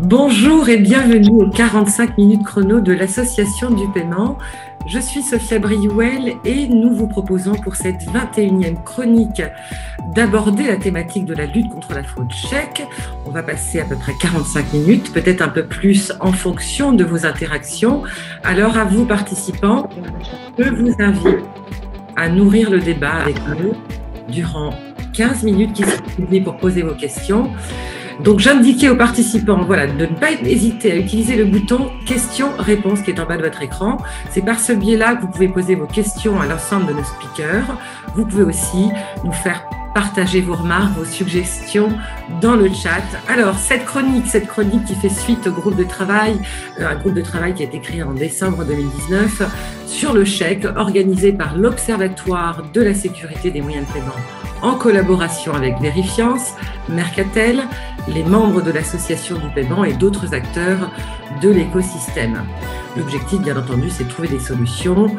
Bonjour et bienvenue aux 45 minutes chrono de l'Association du paiement. Je suis Sophia Briouel et nous vous proposons pour cette 21e chronique d'aborder la thématique de la lutte contre la fraude chèque. On va passer à peu près 45 minutes, peut-être un peu plus en fonction de vos interactions. Alors à vous participants, je vous invite à nourrir le débat avec nous durant 15 minutes qui sont suivies pour poser vos questions. Donc, j'indiquais aux participants de ne pas hésiter à utiliser le bouton questions-réponses qui est en bas de votre écran. C'est par ce biais-là que vous pouvez poser vos questions à l'ensemble de nos speakers. Vous pouvez aussi nous faire partager vos remarques, vos suggestions dans le chat. Alors, cette chronique qui fait suite au groupe de travail, un groupe de travail qui a été créé en décembre 2019 sur le chèque, organisé par l'Observatoire de la sécurité des moyens de paiement en collaboration avec Verifiance, Mercatel, les membres de l'association du paiement et d'autres acteurs de l'écosystème. L'objectif, bien entendu, c'est de trouver des solutions,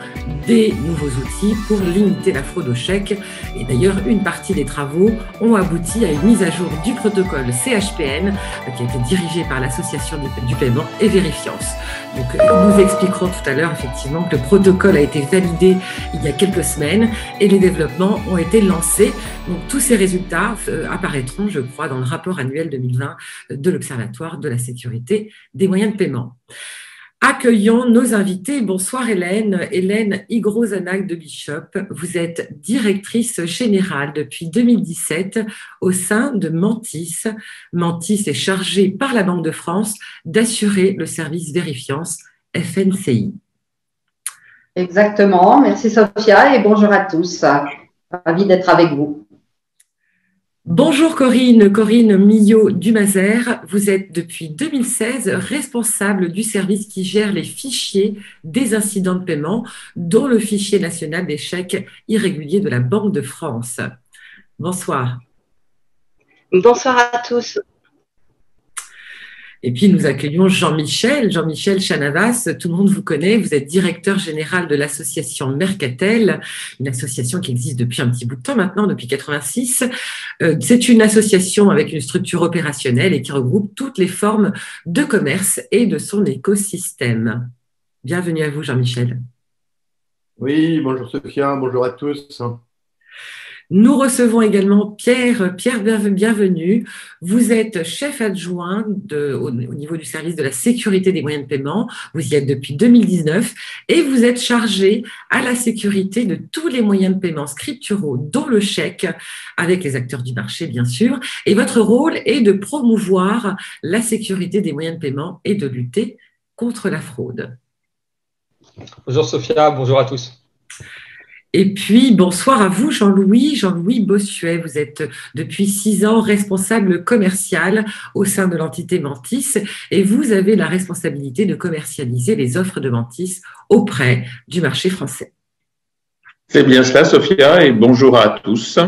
des nouveaux outils pour limiter la fraude au chèque. Et d'ailleurs, une partie des travaux ont abouti à une mise à jour du protocole CHPN qui a été dirigé par l'association du paiement et Verifiance. Donc, nous expliquerons tout à l'heure effectivement que le protocole a été validé il y a quelques semaines et les développements ont été lancés. Donc, tous ces résultats apparaîtront, je crois, dans le rapport annuel 2020 de l'Observatoire de la sécurité des moyens de paiement. Accueillons nos invités. Bonsoir Hélène Hygrozanac de Bishop. Vous êtes directrice générale depuis 2017 au sein de Mentis. Mentis est chargé par la Banque de France d'assurer le service Verifiance FNCI. Exactement. Merci Sophia et bonjour à tous. Ravi d'être avec vous. Bonjour Corinne Millot-Dumazer. Vous êtes depuis 2016 responsable du service qui gère les fichiers des incidents de paiement, dont le fichier national des chèques irréguliers de la Banque de France. Bonsoir. Bonsoir à tous. Et puis, nous accueillons Jean-Michel Chanavas. Tout le monde vous connaît. Vous êtes directeur général de l'association Mercatel, une association qui existe depuis un petit bout de temps maintenant, depuis 86. C'est une association avec une structure opérationnelle et qui regroupe toutes les formes de commerce et de son écosystème. Bienvenue à vous, Jean-Michel. Oui, bonjour Sophia, bonjour à tous. Nous recevons également Pierre, bienvenue. Vous êtes chef adjoint au niveau du service de la sécurité des moyens de paiement. Vous y êtes depuis 2019 et vous êtes chargé à la sécurité de tous les moyens de paiement scripturaux, dont le chèque, avec les acteurs du marché, bien sûr. Et votre rôle est de promouvoir la sécurité des moyens de paiement et de lutter contre la fraude. Bonjour Sophia, bonjour à tous. Et puis, bonsoir à vous, Jean-Louis Bossuet. Vous êtes depuis 6 ans responsable commercial au sein de l'entité Mentis et vous avez la responsabilité de commercialiser les offres de Mentis auprès du marché français. C'est bien cela, Sophia, et bonjour à tous.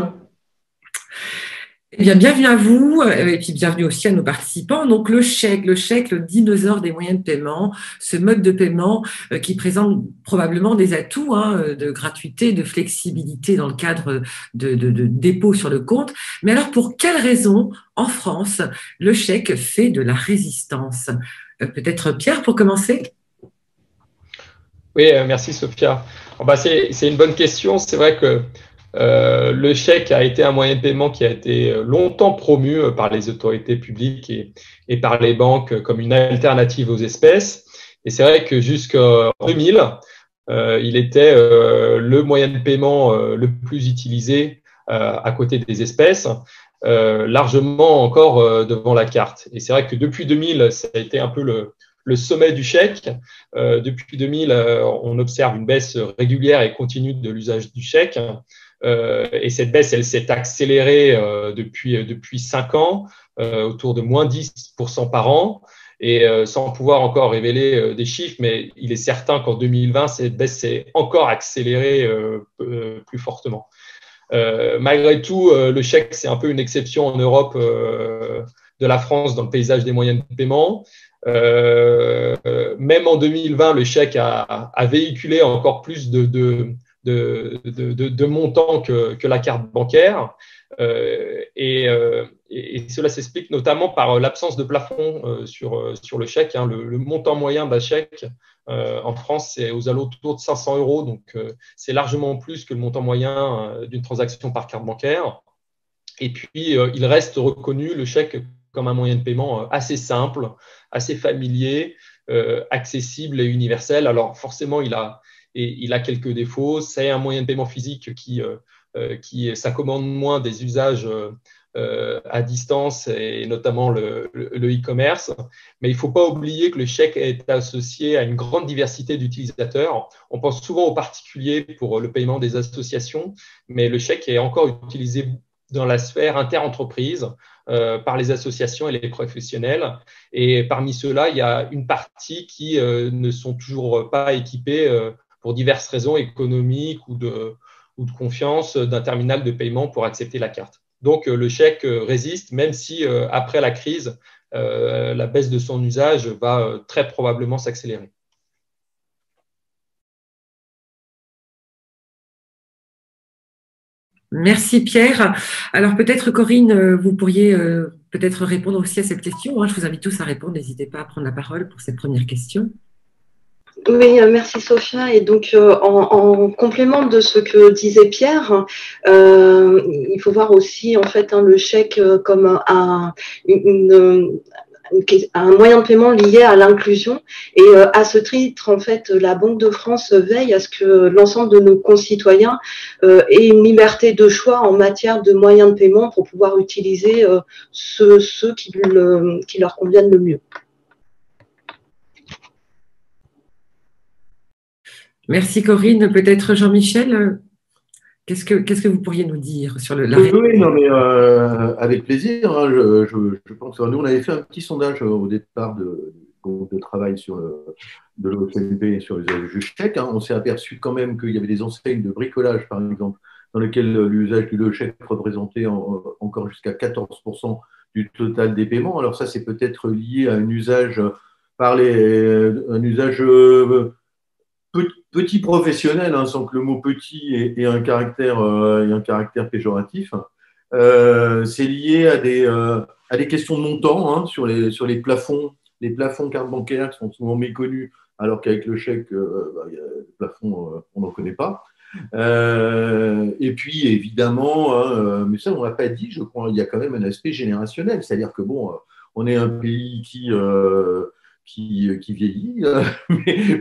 Eh bien, bienvenue à vous et puis bienvenue aussi à nos participants. Donc, le chèque, le dinosaure des moyens de paiement, ce mode de paiement qui présente probablement des atouts de gratuité, de flexibilité dans le cadre de dépôt sur le compte. Mais alors, pour quelles raisons, en France, le chèque fait de la résistance? Peut-être Pierre, pour commencer? Oui, merci Sophia. C'est une bonne question. C'est vrai que le chèque a été un moyen de paiement qui a été longtemps promu par les autorités publiques et par les banques comme une alternative aux espèces. Et c'est vrai que jusqu'en 2000, il était le moyen de paiement le plus utilisé à côté des espèces, largement encore devant la carte. Et c'est vrai que depuis 2000, ça a été un peu le sommet du chèque. Depuis 2000, on observe une baisse régulière et continue de l'usage du chèque. Et cette baisse, elle s'est accélérée depuis 5 ans, autour de moins 10% par an, et sans pouvoir encore révéler des chiffres, mais il est certain qu'en 2020, cette baisse s'est encore accélérée plus fortement. Malgré tout, le chèque, c'est un peu une exception en Europe de la France dans le paysage des moyens de paiement. Même en 2020, le chèque a véhiculé encore plus de de montant que la carte bancaire. Et cela s'explique notamment par l'absence de plafond sur le chèque. Le montant moyen d'un chèque en France, c'est aux alentours de 500 €. Donc, c'est largement plus que le montant moyen d'une transaction par carte bancaire. Et puis, il reste reconnu, le chèque, comme un moyen de paiement assez simple, assez familier, accessible et universel. Alors, forcément, il a quelques défauts. C'est un moyen de paiement physique qui s'accommode moins des usages à distance et notamment le e-commerce. Mais il ne faut pas oublier que le chèque est associé à une grande diversité d'utilisateurs. On pense souvent aux particuliers pour le paiement des associations, mais le chèque est encore utilisé dans la sphère interentreprise par les associations et les professionnels. Et parmi ceux-là, il y a une partie qui ne sont toujours pas équipés pour diverses raisons économiques ou de confiance d'un terminal de paiement pour accepter la carte. Donc, le chèque résiste, même si après la crise, la baisse de son usage va très probablement s'accélérer. Merci Pierre. Alors peut-être Corinne, vous pourriez peut-être répondre aussi à cette question. Je vous invite tous à répondre. N'hésitez pas à prendre la parole pour cette première question. Oui, merci Sophia. Et donc, en complément de ce que disait Pierre, il faut voir aussi en fait le chèque comme un moyen de paiement lié à l'inclusion. Et à ce titre, en fait, la Banque de France veille à ce que l'ensemble de nos concitoyens aient une liberté de choix en matière de moyens de paiement pour pouvoir utiliser ceux qui leur conviennent le mieux. Merci Corinne. Peut-être Jean-Michel, qu'est-ce que vous pourriez nous dire sur la Oui, non, mais avec plaisir. Je pense que nous, on avait fait un petit sondage au départ du groupe de travail de l'OCNP et sur l'usage du chèque. On s'est aperçu quand même qu'il y avait des enseignes de bricolage, par exemple, dans lesquelles l'usage du chèque représentait encore jusqu'à 14% du total des paiements. Alors ça, c'est peut-être lié à un usage petit professionnel, sans que le mot petit ait un caractère péjoratif. C'est lié à des questions de montant sur les plafonds cartes bancaires qui sont souvent méconnus, alors qu'avec le chèque, le plafond, on n'en connaît pas. Et puis évidemment, mais ça on ne l'a pas dit, je crois, il y a quand même un aspect générationnel, c'est-à-dire que on est un pays qui vieillit,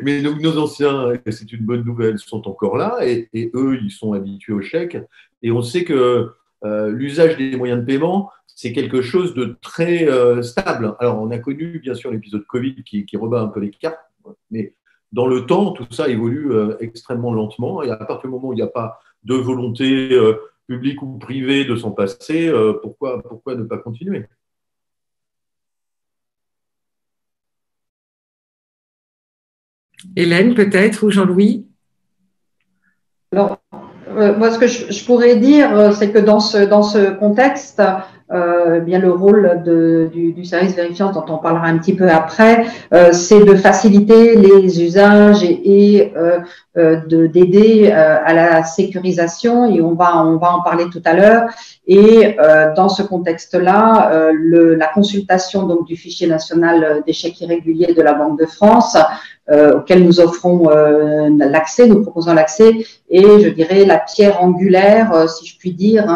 mais nos anciens, c'est une bonne nouvelle, sont encore là et eux, ils sont habitués au chèque. Et on sait que l'usage des moyens de paiement, c'est quelque chose de très stable. Alors, on a connu, bien sûr, l'épisode Covid qui rebat un peu les cartes, mais dans le temps, tout ça évolue extrêmement lentement. Et à partir du moment où il n'y a pas de volonté publique ou privée de s'en passer, pourquoi ne pas continuer ? Hélène, peut-être, ou Jean-Louis? Alors, moi, ce que je pourrais dire, c'est que dans ce contexte, bien le rôle du service vérifiant, dont on parlera un petit peu après, c'est de faciliter les usages et d'aider à la sécurisation, et on va en parler tout à l'heure. Et dans ce contexte-là, la consultation donc du fichier national des chèques irréguliers de la Banque de France, auquel nous offrons l'accès, nous proposons l'accès, et je dirais la pierre angulaire, si je puis dire,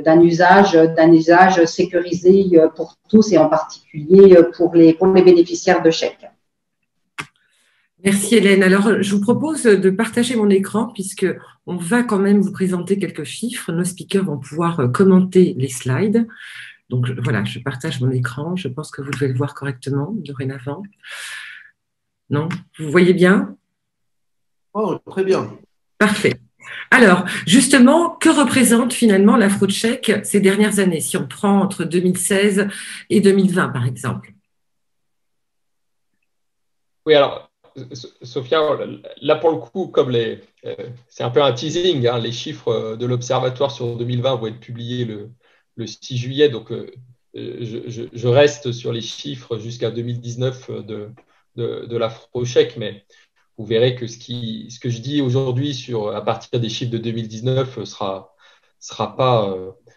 d'un usage sécurisé pour tous et en particulier pour les bénéficiaires de chèques. Merci Hélène. Alors, je vous propose de partager mon écran puisque on va quand même vous présenter quelques chiffres. Nos speakers vont pouvoir commenter les slides. Donc voilà, je partage mon écran. Je pense que vous devez le voir correctement dorénavant. Non? Vous voyez bien? Oh, très bien. Parfait. Alors, justement, que représente finalement la fraude chèque ces dernières années, si on prend entre 2016 et 2020, par exemple? Oui, alors, Sophia, là pour le coup, comme c'est un peu un teasing, les chiffres de l'Observatoire sur 2020 vont être publiés le 6 juillet, donc je reste sur les chiffres jusqu'à 2019 de la fraude chèque, mais vous verrez que ce que je dis aujourd'hui à partir des chiffres de 2019 sera pas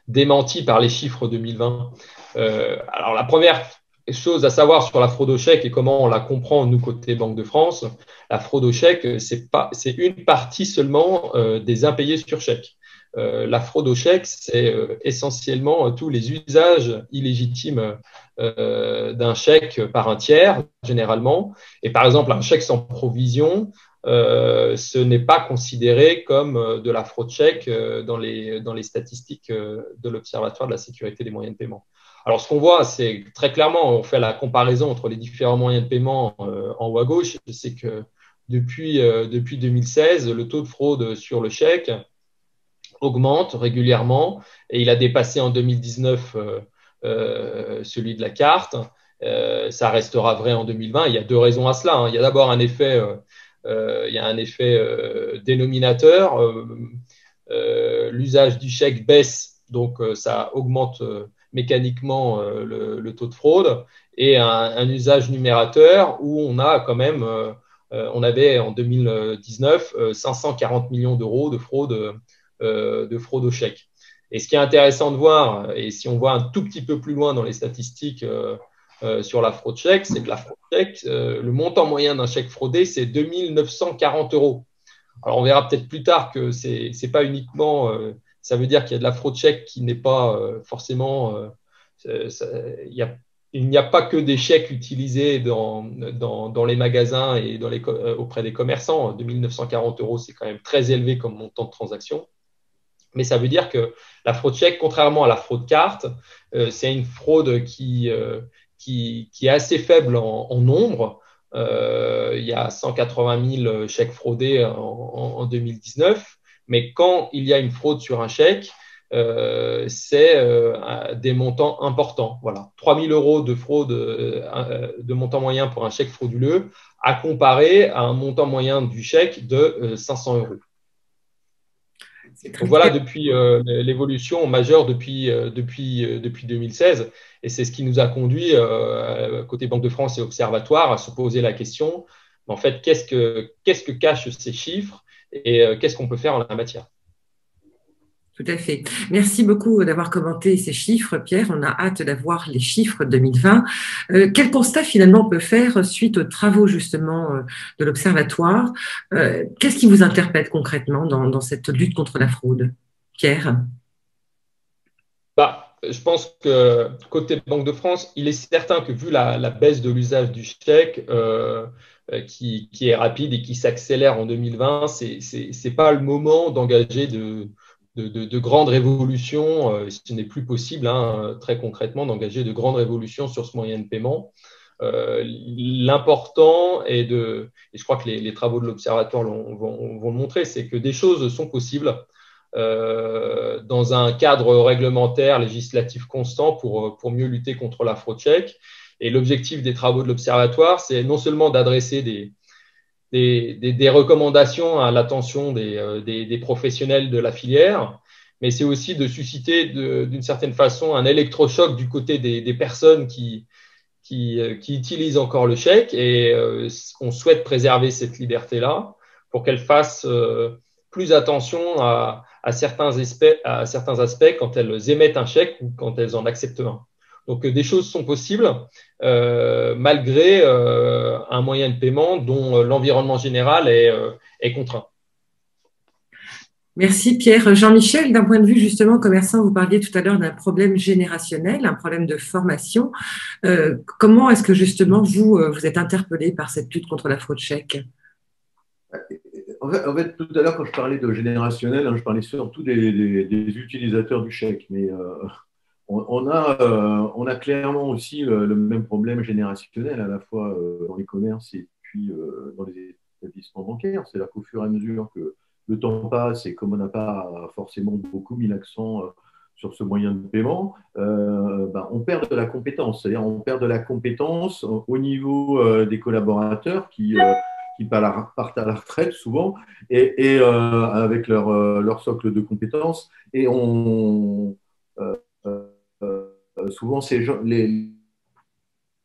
démenti par les chiffres 2020. Alors, la première chose à savoir sur la fraude au chèque et comment on la comprend, nous, côté Banque de France, la fraude au chèque, c'est une partie seulement des impayés sur chèque. La fraude au chèque, c'est essentiellement tous les usages illégitimes d'un chèque par un tiers, généralement. Et par exemple, un chèque sans provision, ce n'est pas considéré comme de la fraude chèque dans les statistiques de l'Observatoire de la sécurité des moyens de paiement. Alors, ce qu'on voit, c'est très clairement, on fait la comparaison entre les différents moyens de paiement en haut à gauche, c'est que depuis 2016, le taux de fraude sur le chèque augmente régulièrement et il a dépassé en 2019 celui de la carte. Ça restera vrai en 2020. Il y a deux raisons à cela. Il y a d'abord un effet dénominateur. L'usage du chèque baisse, donc ça augmente mécaniquement le taux de fraude, et un usage numérateur où on a quand même, on avait en 2019 540 millions d'euros de fraude au chèque. Et ce qui est intéressant de voir, et si on voit un tout petit peu plus loin dans les statistiques sur la fraude chèque, c'est que la fraude chèque, le montant moyen d'un chèque fraudé, c'est 2 940 euros. Alors, on verra peut-être plus tard que c'est pas uniquement, ça veut dire qu'il y a de la fraude chèque qui n'est pas forcément, il n'y a pas que des chèques utilisés dans les magasins et auprès des commerçants. 2 940 euros, c'est quand même très élevé comme montant de transaction. Mais ça veut dire que la fraude chèque, contrairement à la fraude carte, c'est une fraude qui est assez faible en nombre. Il y a 180 000 chèques fraudés en 2019. Mais quand il y a une fraude sur un chèque, c'est des montants importants. Voilà, 3 000 euros de fraude de montant moyen pour un chèque frauduleux à comparer à un montant moyen du chèque de 500 euros. Donc voilà, depuis l'évolution majeure depuis 2016, et c'est ce qui nous a conduit, côté Banque de France et Observatoire, à se poser la question, en fait, qu'est-ce que cachent ces chiffres et qu'est-ce qu'on peut faire en la matière? Tout à fait. Merci beaucoup d'avoir commenté ces chiffres, Pierre. On a hâte d'avoir les chiffres 2020. Quel constat finalement on peut faire suite aux travaux justement de l'Observatoire? Qu'est-ce qui vous interpelle concrètement dans cette lutte contre la fraude, Pierre? Je pense que côté Banque de France, il est certain que vu la baisse de l'usage du chèque qui est rapide et qui s'accélère en 2020, c'est pas le moment d'engager de grandes révolutions. Ce n'est plus possible, très concrètement, d'engager de grandes révolutions sur ce moyen de paiement. L'important est et je crois que les travaux de l'Observatoire vont le montrer, c'est que des choses sont possibles dans un cadre réglementaire, législatif constant pour mieux lutter contre la fraude chèque. Et l'objectif des travaux de l'Observatoire, c'est non seulement d'adresser des recommandations à l'attention des professionnels de la filière, mais c'est aussi de susciter d'une certaine façon un électrochoc du côté des personnes qui utilisent encore le chèque, et on souhaite préserver cette liberté-là pour qu'elles fassent plus attention à certains aspects quand elles émettent un chèque ou quand elles en acceptent un. Donc, des choses sont possibles malgré un moyen de paiement dont l'environnement général est contraint. Merci Pierre. Jean-Michel, d'un point de vue justement commerçant, vous parliez tout à l'heure d'un problème générationnel, un problème de formation. Comment est-ce que justement vous êtes interpellé par cette lutte contre la fraude chèque? En fait, tout à l'heure, quand je parlais de générationnel, je parlais surtout des utilisateurs du chèque. Mais on a clairement aussi le même problème générationnel, à la fois dans les commerces et puis dans les établissements bancaires. C'est-à-dire qu'au fur et à mesure que le temps passe et comme on n'a pas forcément beaucoup mis l'accent sur ce moyen de paiement, on perd de la compétence. C'est-à-dire on perd de la compétence au niveau des collaborateurs qui partent à la retraite souvent et avec leur socle de compétences. Et souvent, les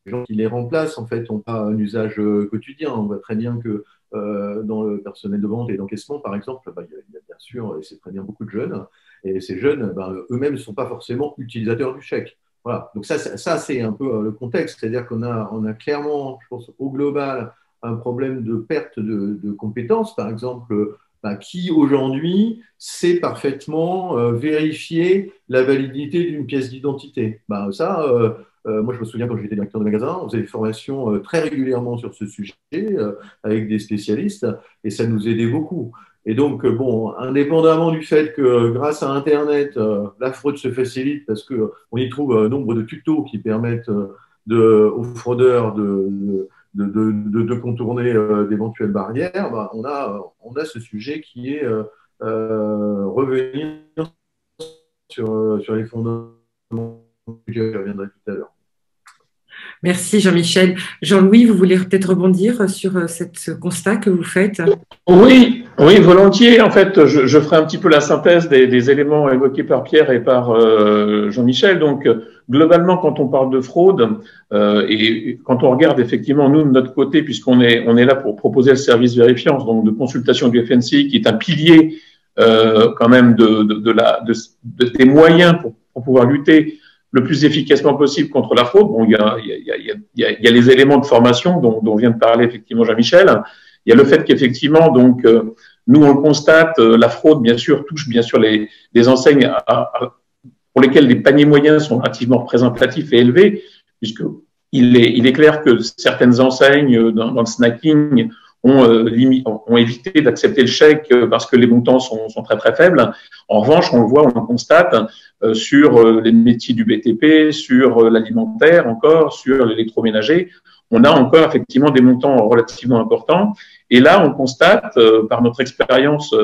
gens qui les remplacent, en fait, n'ont pas un usage quotidien. On voit très bien que dans le personnel de vente et d'encaissement, par exemple, il y a bien sûr, et c'est très bien, beaucoup de jeunes. Et ces jeunes, eux-mêmes ne sont pas forcément utilisateurs du chèque. Voilà. Donc ça c'est un peu le contexte. C'est-à-dire qu'on a clairement, je pense, au global, un problème de perte de compétences, par exemple, qui aujourd'hui sait parfaitement vérifier la validité d'une pièce d'identité. Moi, je me souviens quand j'étais directeur de magasin, on faisait des formations très régulièrement sur ce sujet avec des spécialistes et ça nous aidait beaucoup. Et donc, bon, indépendamment du fait que grâce à Internet, la fraude se facilite parce qu'on y trouve nombre de tutos qui permettent aux fraudeurs de contourner d'éventuelles barrières, on a ce sujet qui est revenir sur les fondements que je reviendrai tout à l'heure. Merci Jean-Michel. Jean-Louis, vous voulez peut-être rebondir sur ce constat que vous faites? Oui, volontiers. En fait, je ferai un petit peu la synthèse des éléments évoqués par Pierre et par Jean-Michel. Donc, globalement, quand on parle de fraude et quand on regarde effectivement, nous, de notre côté, puisqu'on est là pour proposer le service vérifiance, donc de consultation du FNCI, qui est un pilier quand même des moyens pour pouvoir lutter le plus efficacement possible contre la fraude. Bon, il y a les éléments de formation dont vient de parler effectivement Jean-Michel. Il y a le fait qu'effectivement, donc, nous, on le constate, la fraude, bien sûr, touche bien sûr les enseignes pour lesquelles les paniers moyens sont relativement représentatifs et élevés, puisqu'il est clair que certaines enseignes dans le snacking ont évité d'accepter le chèque parce que les montants sont très très faibles. En revanche, on le voit, on le constate sur les métiers du BTP, sur l'alimentaire encore, sur l'électroménager. On a encore effectivement des montants relativement importants. Et là, on constate par notre expérience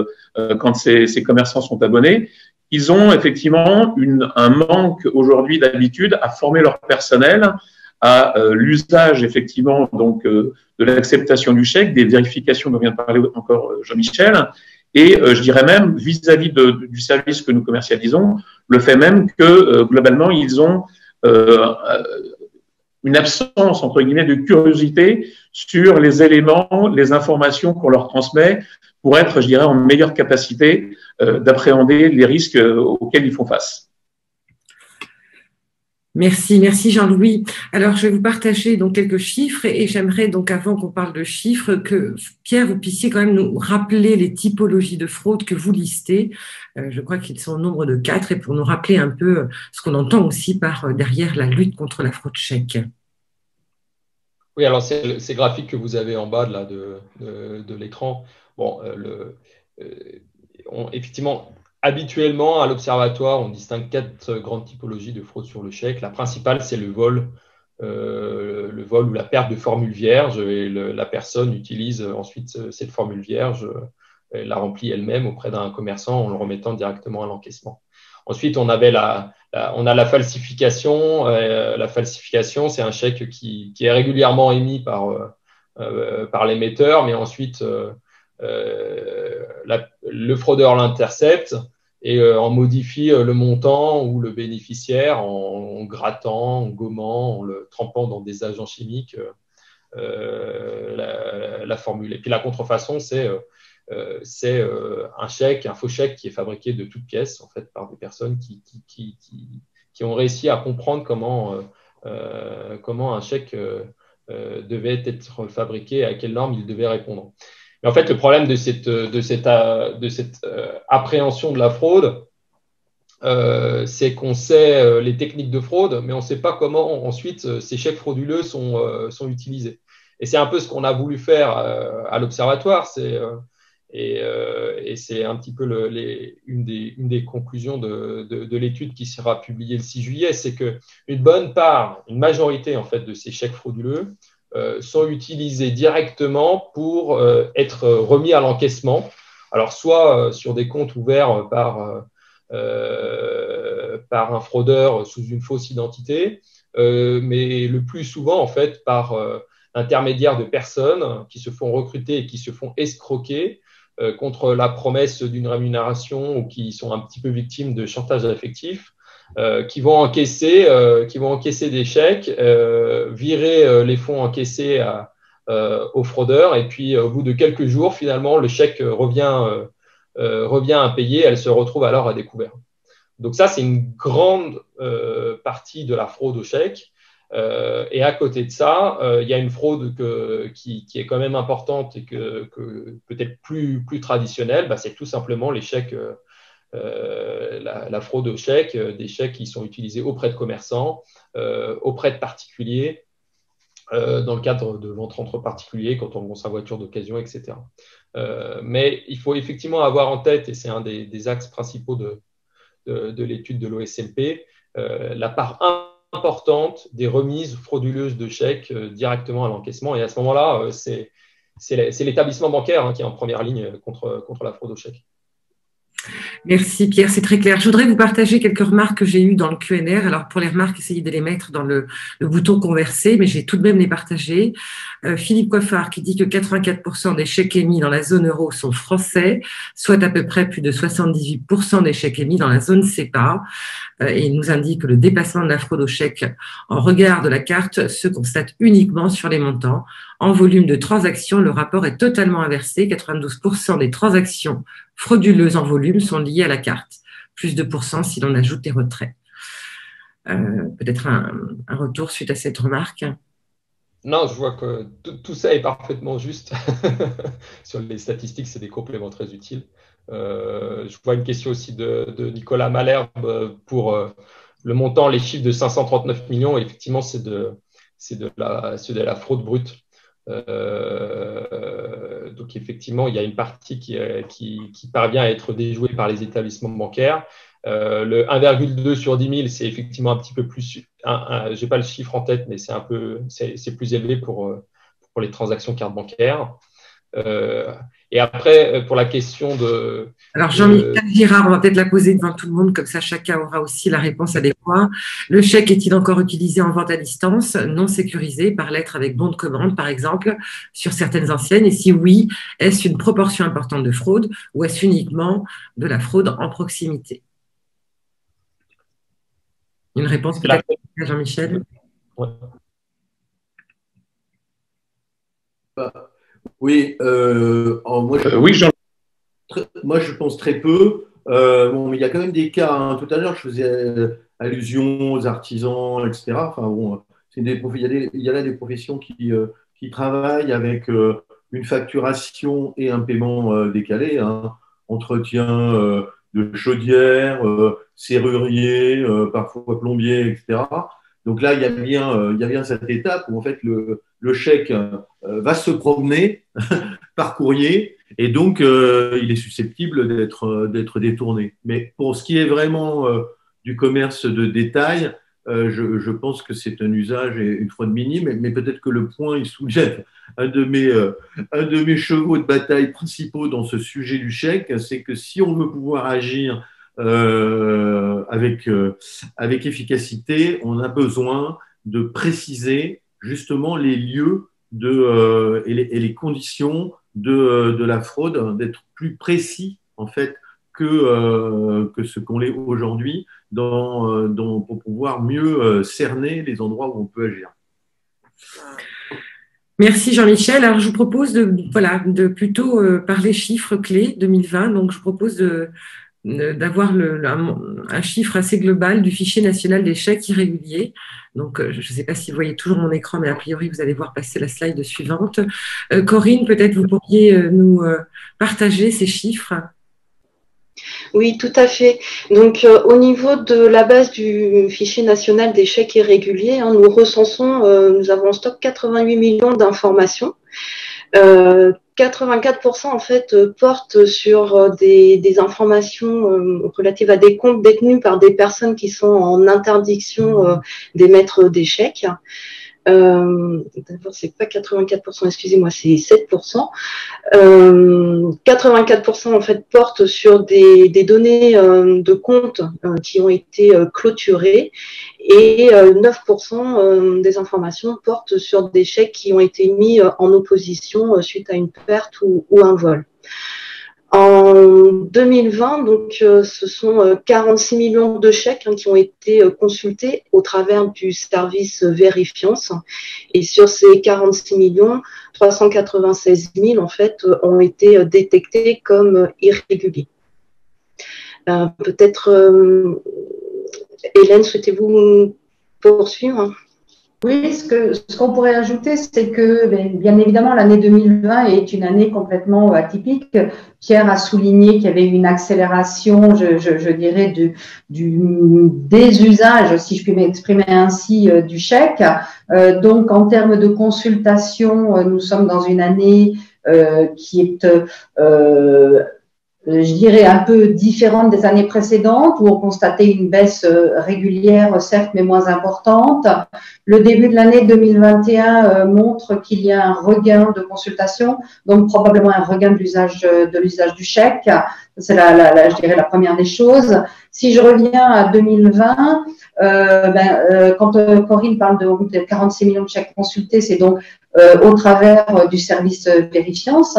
quand ces commerçants sont abonnés, ils ont effectivement un manque aujourd'hui d'habitude à former leur personnel à l'usage effectivement donc de l'acceptation du chèque, des vérifications dont vient de parler encore Jean-Michel, et je dirais même vis-à-vis du service que nous commercialisons, le fait même que globalement ils ont une absence entre guillemets de curiosité sur les éléments, les informations qu'on leur transmet pour être, je dirais, en meilleure capacité d'appréhender les risques auxquels ils font face. Merci Jean-Louis. Alors, je vais vous partager donc quelques chiffres et j'aimerais donc, avant qu'on parle de chiffres, que Pierre, vous puissiez quand même nous rappeler les typologies de fraude que vous listez. Je crois qu'ils sont au nombre de 4 et pour nous rappeler un peu ce qu'on entend aussi par derrière la lutte contre la fraude chèque. Oui, alors ces graphiques que vous avez en bas de l'écran, bon, effectivement, habituellement, à l'Observatoire, on distingue 4 grandes typologies de fraude sur le chèque. La principale, c'est le vol ou la perte de formule vierge. Et la personne utilise ensuite cette formule vierge, la remplit elle-même auprès d'un commerçant en le remettant directement à l'encaissement. Ensuite, on a la falsification. La falsification, c'est un chèque qui est régulièrement émis par l'émetteur, mais ensuite, le fraudeur l'intercepte et en modifie le montant ou le bénéficiaire en grattant, en gommant, en le trempant dans des agents chimiques la formule. Et puis la contrefaçon, c'est un faux chèque qui est fabriqué de toutes pièces en fait par des personnes qui ont réussi à comprendre comment un chèque devait être fabriqué, à quelles normes il devait répondre. Mais en fait, le problème de cette appréhension de la fraude, c'est qu'on sait les techniques de fraude, mais on ne sait pas comment ensuite ces chèques frauduleux sont utilisés. Et c'est un peu ce qu'on a voulu faire à l'Observatoire. Et c'est un petit peu une des conclusions de l'étude qui sera publiée le 6 juillet, c'est qu'une majorité en fait, de ces chèques frauduleux sont utilisés directement pour être remis à l'encaissement. Alors, soit sur des comptes ouverts par un fraudeur sous une fausse identité, mais le plus souvent, en fait, par l'intermédiaire de personnes qui se font recruter et qui se font escroquer contre la promesse d'une rémunération ou qui sont un petit peu victimes de chantage affectif, qui vont encaisser des chèques, virer les fonds encaissés aux fraudeurs. Et puis, au bout de quelques jours, finalement, le chèque revient impayé. Elle se retrouve alors à découvert. Donc ça, c'est une grande partie de la fraude au chèque. Et à côté de ça, il y a une fraude qui est quand même importante et que peut-être plus traditionnelle, c'est tout simplement les chèques, la fraude au chèque, des chèques qui sont utilisés auprès de commerçants, auprès de particuliers, dans le cadre de vente entre particuliers, quand on vend sa voiture d'occasion, etc. Mais il faut effectivement avoir en tête, et c'est un des axes principaux de l'étude de l'OSMP, la part importante des remises frauduleuses de chèques directement à l'encaissement. Et à ce moment-là, c'est l'établissement bancaire qui est en première ligne contre la fraude au chèque. Merci Pierre, c'est très clair. Je voudrais vous partager quelques remarques que j'ai eues dans le QNR. Alors pour les remarques, essayez de les mettre dans le bouton converser, mais j'ai tout de même les partagées. Philippe Coiffard qui dit que 84% des chèques émis dans la zone euro sont français, soit à peu près plus de 78% des chèques émis dans la zone CEPA. Et il nous indique que le dépassement de la fraude au chèque en regard de la carte se constate uniquement sur les montants. En volume de transactions, le rapport est totalement inversé. 92% des transactions frauduleuses en volume sont liées à la carte, plus de % si l'on ajoute les retraits. Peut-être un retour suite à cette remarque. Non, je vois que tout ça est parfaitement juste. Sur les statistiques, c'est des compléments très utiles. Je vois une question aussi de Nicolas Malherbe pour le montant, les chiffres de 539 millions. Effectivement, c'est de la fraude brute. Donc effectivement, il y a une partie qui parvient à être déjouée par les établissements bancaires. Le 1,2 sur 10 000, c'est effectivement un petit peu plus. Je n'ai pas le chiffre en tête, mais c'est plus élevé pour les transactions carte bancaire. Et après, pour la question de… Alors, Jean-Michel Girard, on va peut-être la poser devant tout le monde, comme ça chacun aura aussi la réponse adéquate. Le chèque est-il encore utilisé en vente à distance, non sécurisé, par lettre avec bon de commande, par exemple, sur certaines enseignes? Et si oui, est-ce une proportion importante de fraude ou est-ce uniquement de la fraude en proximité? Une réponse peut-être à Jean-Michel? Ouais. Oui, moi je pense très peu. Mais il y a quand même des cas. Tout à l'heure, je faisais allusion aux artisans, etc. Enfin, bon, il y a là des professions qui travaillent avec une facturation et un paiement décalé. Entretien de chaudière, serrurier, parfois plombier, etc. Donc là, il y a bien cette étape où en fait le chèque va se promener par courrier et donc il est susceptible d'être détourné. Mais pour ce qui est vraiment du commerce de détail, je pense que c'est un usage et une fraude minime, mais peut-être que le point il soulève un de mes chevaux de bataille principaux dans ce sujet du chèque, c'est que si on veut pouvoir agir avec efficacité, on a besoin de préciser justement les lieux et les conditions de la fraude, d'être plus précis en fait que ce qu'on l'est aujourd'hui pour pouvoir mieux cerner les endroits où on peut agir. Merci Jean-Michel. Alors je vous propose de plutôt parler chiffres clés 2020. Donc je vous propose d'avoir un chiffre assez global du fichier national des chèques irréguliers. Donc, je ne sais pas si vous voyez toujours mon écran, mais a priori, vous allez voir passer la slide suivante. Corinne, peut-être vous pourriez nous partager ces chiffres. Oui, tout à fait. Donc, au niveau de la base du fichier national des chèques irréguliers, nous recensons, nous avons en stock 88 millions d'informations. 84% en fait portent sur des informations relatives à des comptes détenus par des personnes qui sont en interdiction d'émettre des chèques. D'abord, c'est pas 84%, excusez-moi, c'est 7%. 84% en fait portent sur des données de comptes qui ont été clôturées et 9% des informations portent sur des chèques qui ont été mis en opposition suite à une perte ou un vol. En 2020, donc, ce sont 46 millions de chèques qui ont été consultés au travers du service Vérifiance. Et sur ces 46 millions, 396 000 en fait ont été détectés comme irréguliers. Peut-être, Hélène, souhaitez-vous poursuivre? Oui, ce qu'on pourrait ajouter, c'est que, bien évidemment, l'année 2020 est une année complètement atypique. Pierre a souligné qu'il y avait une accélération, je dirais, du désusage, si je puis m'exprimer ainsi, du chèque. Donc, en termes de consultation, nous sommes dans une année qui est je dirais un peu différente des années précédentes où on constatait une baisse régulière, certes, mais moins importante. Le début de l'année 2021 montre qu'il y a un regain de consultation, donc probablement un regain de l'usage du chèque. C'est je dirais la première des choses. Si je reviens à 2020, quand Corinne parle de 46 millions de chèques consultés, c'est donc au travers du service vérifiance,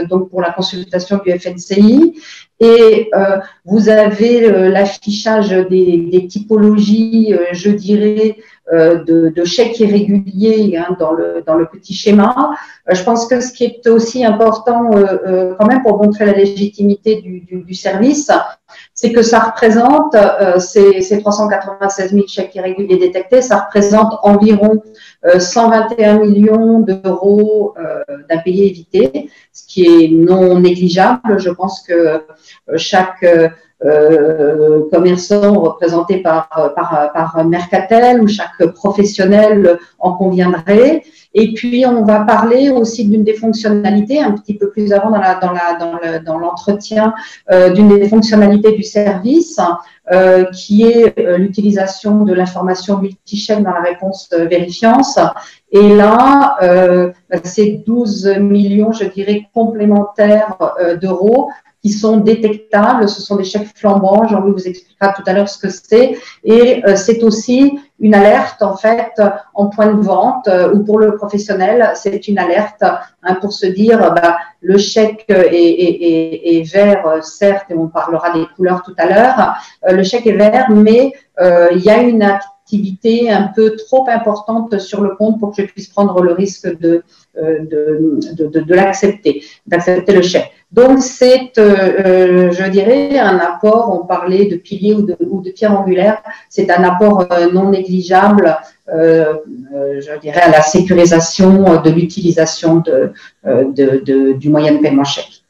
donc pour la consultation du FNCI. Et vous avez l'affichage des typologies, je dirais, de chèques irréguliers dans le petit schéma. Je pense que ce qui est aussi important quand même pour montrer la légitimité du service, c'est que ça représente, ces 396 000 chèques irréguliers détectés, ça représente environ 121 millions d'euros d'impayés évités, ce qui est non négligeable. Je pense que chaque commerçant représenté par Mercatel ou chaque professionnel en conviendrait. Et puis, on va parler aussi d'une des fonctionnalités, un petit peu plus avant dans l'entretien, d'une des fonctionnalités du service, qui est l'utilisation de l'information multichèque dans la réponse vérifiance. Et là, c'est 12 millions, je dirais, complémentaires d'euros qui sont détectables. Ce sont des chèques flambants. Jean-Louis vous expliquera tout à l'heure ce que c'est. Et c'est aussi une alerte, en fait, en point de vente, ou pour le professionnel, c'est une alerte pour se dire, le chèque est vert, certes, et on parlera des couleurs tout à l'heure. Le chèque est vert, mais il y a une activité un peu trop importante sur le compte pour que je puisse prendre le risque de l'accepter, d'accepter le chèque. Donc, c'est, je dirais, un apport, on parlait de pilier ou de pierre angulaire, c'est un apport non négligeable, je dirais, à la sécurisation de l'utilisation du moyen de paiement chèque.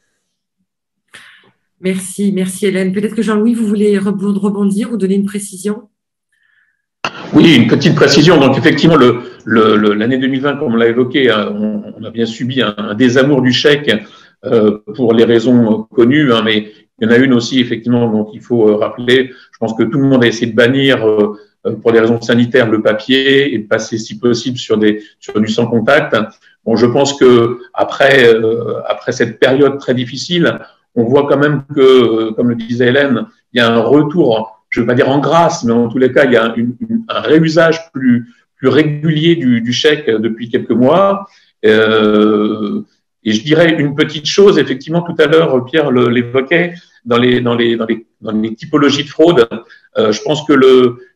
Merci Hélène. Peut-être que Jean-Louis, vous voulez rebondir ou donner une précision? Oui, une petite précision. Donc, effectivement, l'année 2020, comme on l'a évoqué, on a bien subi un désamour du chèque pour les raisons connues, mais il y en a une aussi, effectivement, dont il faut rappeler. Je pense que tout le monde a essayé de bannir, pour des raisons sanitaires, le papier et de passer, si possible, sur du sans contact. Bon, je pense que après cette période très difficile, on voit quand même que, comme le disait Hélène, il y a un retour, je ne veux pas dire en grâce, mais en tous les cas, il y a un réusage plus régulier du chèque depuis quelques mois. Et je dirais une petite chose, effectivement, tout à l'heure, Pierre l'évoquait, dans les typologies de fraude, je pense que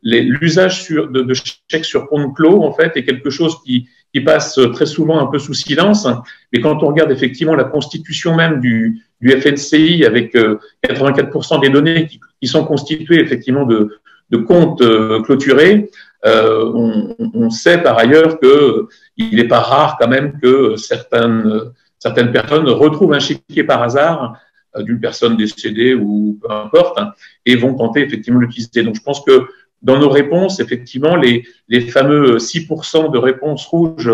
l'usage de chèques sur compte clos, en fait, est quelque chose qui passe très souvent un peu sous silence. Mais quand on regarde effectivement la constitution même du FNCI avec 84% des données qui sont constituées effectivement de comptes clôturés, on sait par ailleurs qu'il n'est pas rare quand même que certaines personnes retrouvent un chéquier par hasard d'une personne décédée ou peu importe, et vont tenter effectivement de l'utiliser. Donc je pense que dans nos réponses, effectivement, les fameux 6% de réponses rouges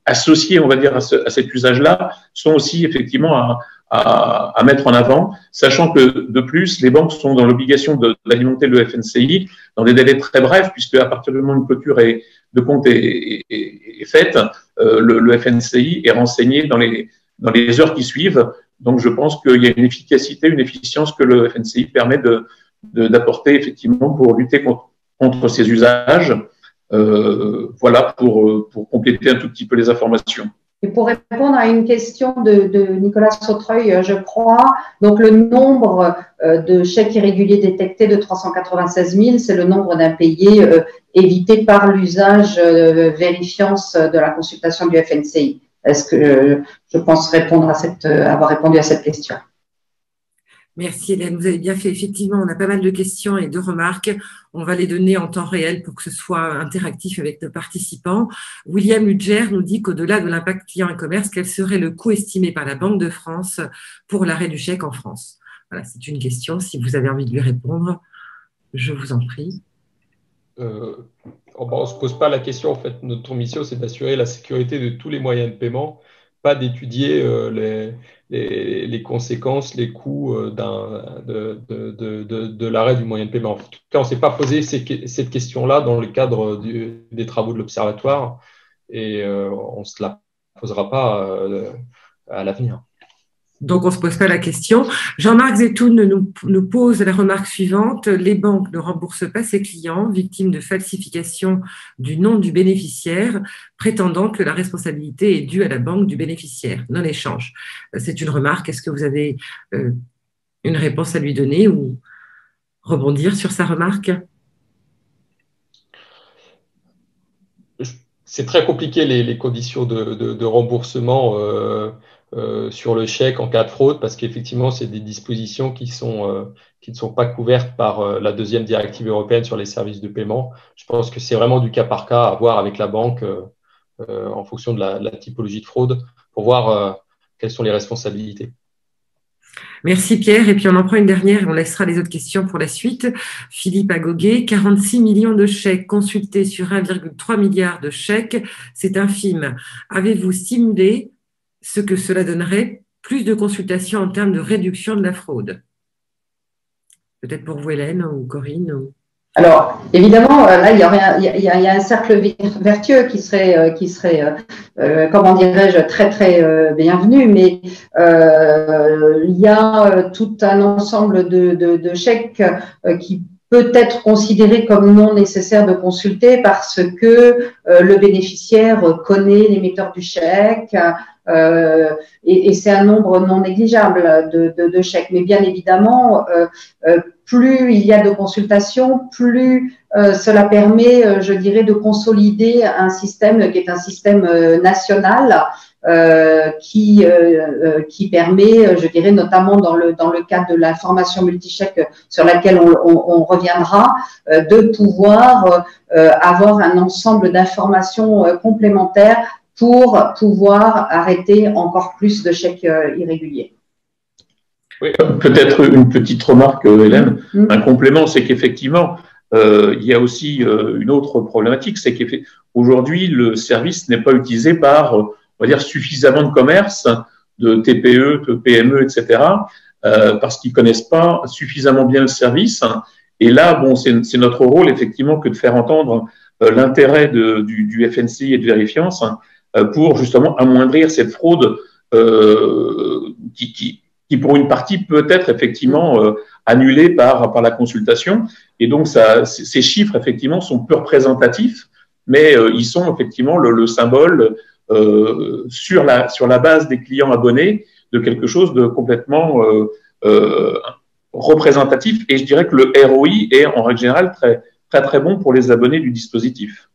associées, on va dire, à cet usage-là, sont aussi effectivement à mettre en avant, sachant que de plus, les banques sont dans l'obligation d'alimenter le FNCI dans des délais très brefs, puisque à partir du moment où une clôture de compte est faite, le FNCI est renseigné dans les heures qui suivent. Donc, je pense qu'il y a une efficacité, une efficience que le FNCI permet d'apporter effectivement pour lutter contre ces usages. Voilà pour compléter un tout petit peu les informations. Et pour répondre à une question de Nicolas Sautreuil, je crois, donc le nombre de chèques irréguliers détectés de 396 000, c'est le nombre d'impayés évités par l'usage vérifiance de la consultation du FNCI. est-ce que je pense répondre avoir répondu à cette question? Merci Hélène, vous avez bien fait. Effectivement, on a pas mal de questions et de remarques. On va les donner en temps réel pour que ce soit interactif avec nos participants. William Ludger nous dit qu'au-delà de l'impact client et commerce, quel serait le coût estimé par la Banque de France pour l'arrêt du chèque en France? Voilà, c'est une question. Si vous avez envie de lui répondre, je vous en prie. On ne se pose pas la question. En fait, notre mission, c'est d'assurer la sécurité de tous les moyens de paiement, pas d'étudier les conséquences, les coûts de l'arrêt du moyen de paiement. En tout cas, on ne s'est pas posé cette question-là dans le cadre des travaux de l'Observatoire et on ne se la posera pas à l'avenir. Donc, on ne se pose pas la question. Jean-Marc Zetoun nous pose la remarque suivante. Les banques ne remboursent pas ses clients victimes de falsification du nom du bénéficiaire, prétendant que la responsabilité est due à la banque du bénéficiaire, non échange. C'est une remarque. Est-ce que vous avez une réponse à lui donner ou rebondir sur sa remarque? C'est très compliqué les conditions de remboursement sur le chèque en cas de fraude parce qu'effectivement, c'est des dispositions qui ne sont pas couvertes par la deuxième directive européenne sur les services de paiement. Je pense que c'est vraiment du cas par cas à voir avec la banque en fonction de la typologie de fraude pour voir quelles sont les responsabilités. Merci Pierre. Et puis on en prend une dernière et on laissera les autres questions pour la suite. Philippe Agoguet, 46 millions de chèques consultés sur 1,3 milliard de chèques, c'est infime. Avez-vous simulé ce que cela donnerait plus de consultations en termes de réduction de la fraude? Peut-être pour vous Hélène ou Corinne Alors, évidemment, là, il y a un cercle vertueux qui serait comment dirais-je, très, très bienvenu, mais il y a tout un ensemble de chèques qui peut être considéré comme non nécessaire de consulter parce que le bénéficiaire connaît l'émetteur du chèque et c'est un nombre non négligeable de chèques. Mais bien évidemment, plus il y a de consultations, plus cela permet, je dirais, de consolider un système qui est un système national qui permet, je dirais, notamment dans le cadre de l'information multichèque sur laquelle on reviendra, de pouvoir avoir un ensemble d'informations complémentaires pour pouvoir arrêter encore plus de chèques irréguliers. Oui, peut-être une petite remarque, Hélène. Un complément, c'est qu'effectivement, il y a aussi une autre problématique, c'est qu'aujourd'hui, le service n'est pas utilisé par, on va dire, suffisamment de commerces, de TPE, de PME, etc., parce qu'ils connaissent pas suffisamment bien le service. Et là, bon, c'est notre rôle, effectivement, que de faire entendre l'intérêt du FNCI et de Vérifiance pour justement amoindrir cette fraude qui pour une partie peut être effectivement annulée par la consultation. Et donc, ces chiffres, effectivement, sont peu représentatifs, mais ils sont effectivement le symbole sur la base des clients abonnés de quelque chose de complètement représentatif. Et je dirais que le ROI est en règle générale très, très, très bon pour les abonnés du dispositif.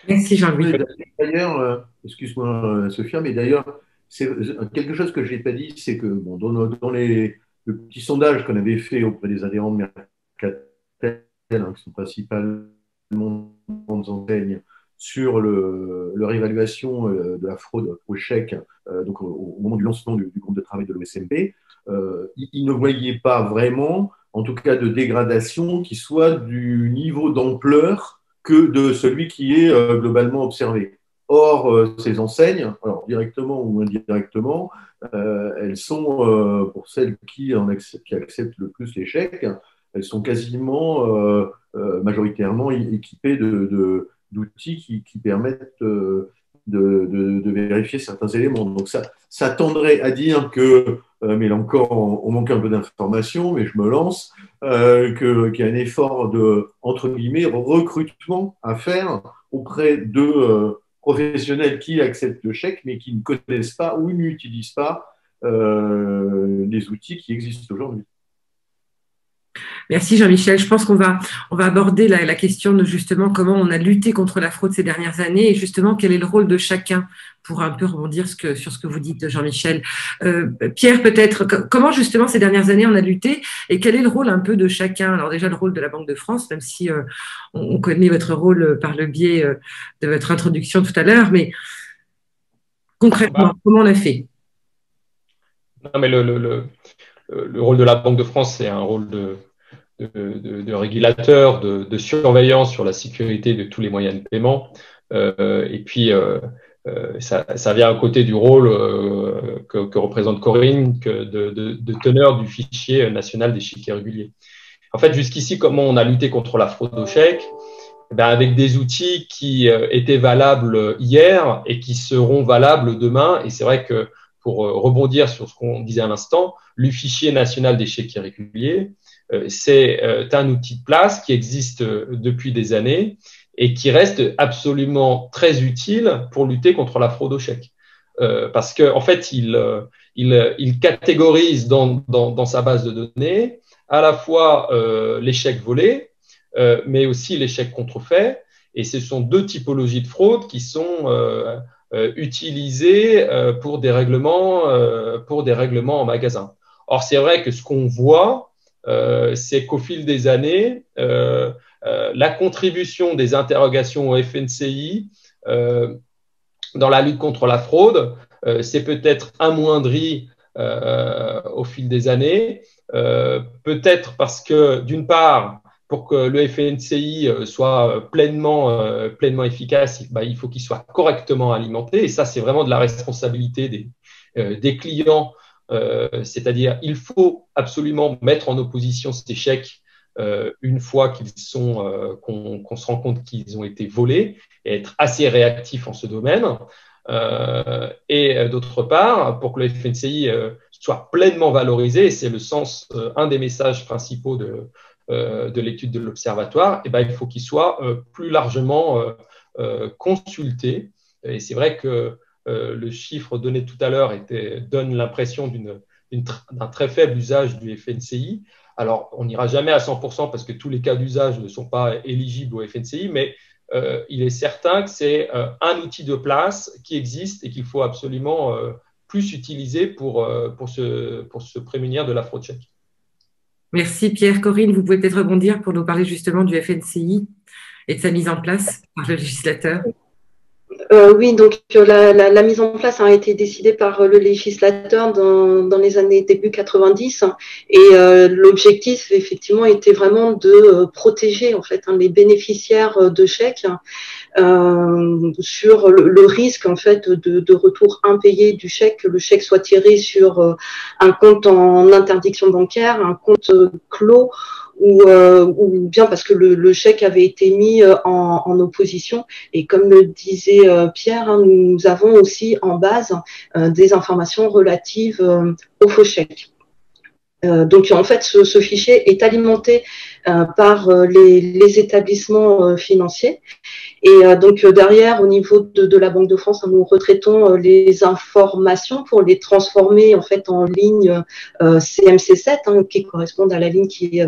Merci Jean-Louis. D'ailleurs, excuse-moi Sophia, mais d'ailleurs, c'est quelque chose que je n'ai pas dit, c'est que bon, dans le petit sondage qu'on avait fait auprès des adhérents de Mercatel, qui sont principalement des enseignes, sur leur évaluation de la fraude au chèque, donc au moment du lancement du groupe de travail de l'OSMP, ils ne voyaient pas vraiment, en tout cas de dégradation, qui soit du niveau d'ampleur que de celui qui est globalement observé. Or, ces enseignes, alors directement ou indirectement, elles sont, pour celles qui acceptent le plus les chèques, elles sont quasiment majoritairement équipées d'outils qui permettent de vérifier certains éléments. Donc, ça tendrait à dire que, mais là encore, on manque un peu d'informations, mais je me lance, qu'il y a un effort de, entre guillemets, recrutement à faire auprès de professionnels qui acceptent le chèque, mais qui ne connaissent pas ou n'utilisent pas les outils qui existent aujourd'hui. Merci Jean-Michel. Je pense qu'on va aborder la question de justement comment on a lutté contre la fraude ces dernières années et justement quel est le rôle de chacun pour un peu rebondir sur ce que vous dites, Jean-Michel. Pierre, peut-être, comment justement ces dernières années on a lutté et quel est le rôle un peu de chacun? Alors déjà le rôle de la Banque de France, même si on connaît votre rôle par le biais de votre introduction tout à l'heure, mais concrètement, comment on a fait? Non, mais le rôle de la Banque de France, c'est un rôle de régulateur, de surveillance sur la sécurité de tous les moyens de paiement. Et puis, ça vient à côté du rôle que représente Corinne, de teneur du fichier national des chèques irréguliers. En fait, jusqu'ici, comment on a lutté contre la fraude aux chèques? Avec des outils qui étaient valables hier et qui seront valables demain. Et c'est vrai que pour rebondir sur ce qu'on disait à l'instant, le fichier national des chèques irréguliers, c'est un outil de place qui existe depuis des années et qui reste absolument très utile pour lutter contre la fraude aux chèques. Parce qu'en fait, il catégorise dans sa base de données à la fois les chèques volés, mais aussi les chèques contrefaits. Et ce sont deux typologies de fraude qui sont utilisées pour des règlements en magasin. Or, c'est vrai que ce qu'on voit, c'est qu'au fil des années, la contribution des interrogations au FNCI dans la lutte contre la fraude, c'est peut-être amoindri au fil des années, peut-être parce que, d'une part, pour que le FNCI soit pleinement efficace, il faut qu'il soit correctement alimenté. Et ça, c'est vraiment de la responsabilité des clients. C'est-à-dire, il faut absolument mettre en opposition ces chèques une fois qu'on se rend compte qu'ils ont été volés et être assez réactif en ce domaine. Et d'autre part, pour que le FNCI soit pleinement valorisé, et c'est le sens, un des messages principaux de l'étude de l'Observatoire, il faut qu'il soit plus largement consulté. Et c'est vrai que le chiffre donné tout à l'heure donne l'impression d'un très faible usage du FNCI. Alors, on n'ira jamais à 100% parce que tous les cas d'usage ne sont pas éligibles au FNCI, mais il est certain que c'est un outil de place qui existe et qu'il faut absolument plus utiliser pour se prémunir de la fraude chèque. Merci Pierre. Corinne, vous pouvez peut-être rebondir pour nous parler justement du FNCI et de sa mise en place par le législateur. Oui, donc la mise en place a été décidée par le législateur dans les années début 90 et l'objectif effectivement était vraiment de protéger en fait les bénéficiaires de chèques sur le risque en fait de retour impayé du chèque, que le chèque soit tiré sur un compte en interdiction bancaire, un compte clos ou bien parce que le chèque avait été mis en opposition. Et comme le disait Pierre, nous avons aussi en base des informations relatives aux faux chèques. Donc en fait, ce fichier est alimenté par les établissements financiers. Et donc derrière, au niveau de la Banque de France, nous retraitons les informations pour les transformer en fait en ligne CMC7, qui correspondent à la ligne qui est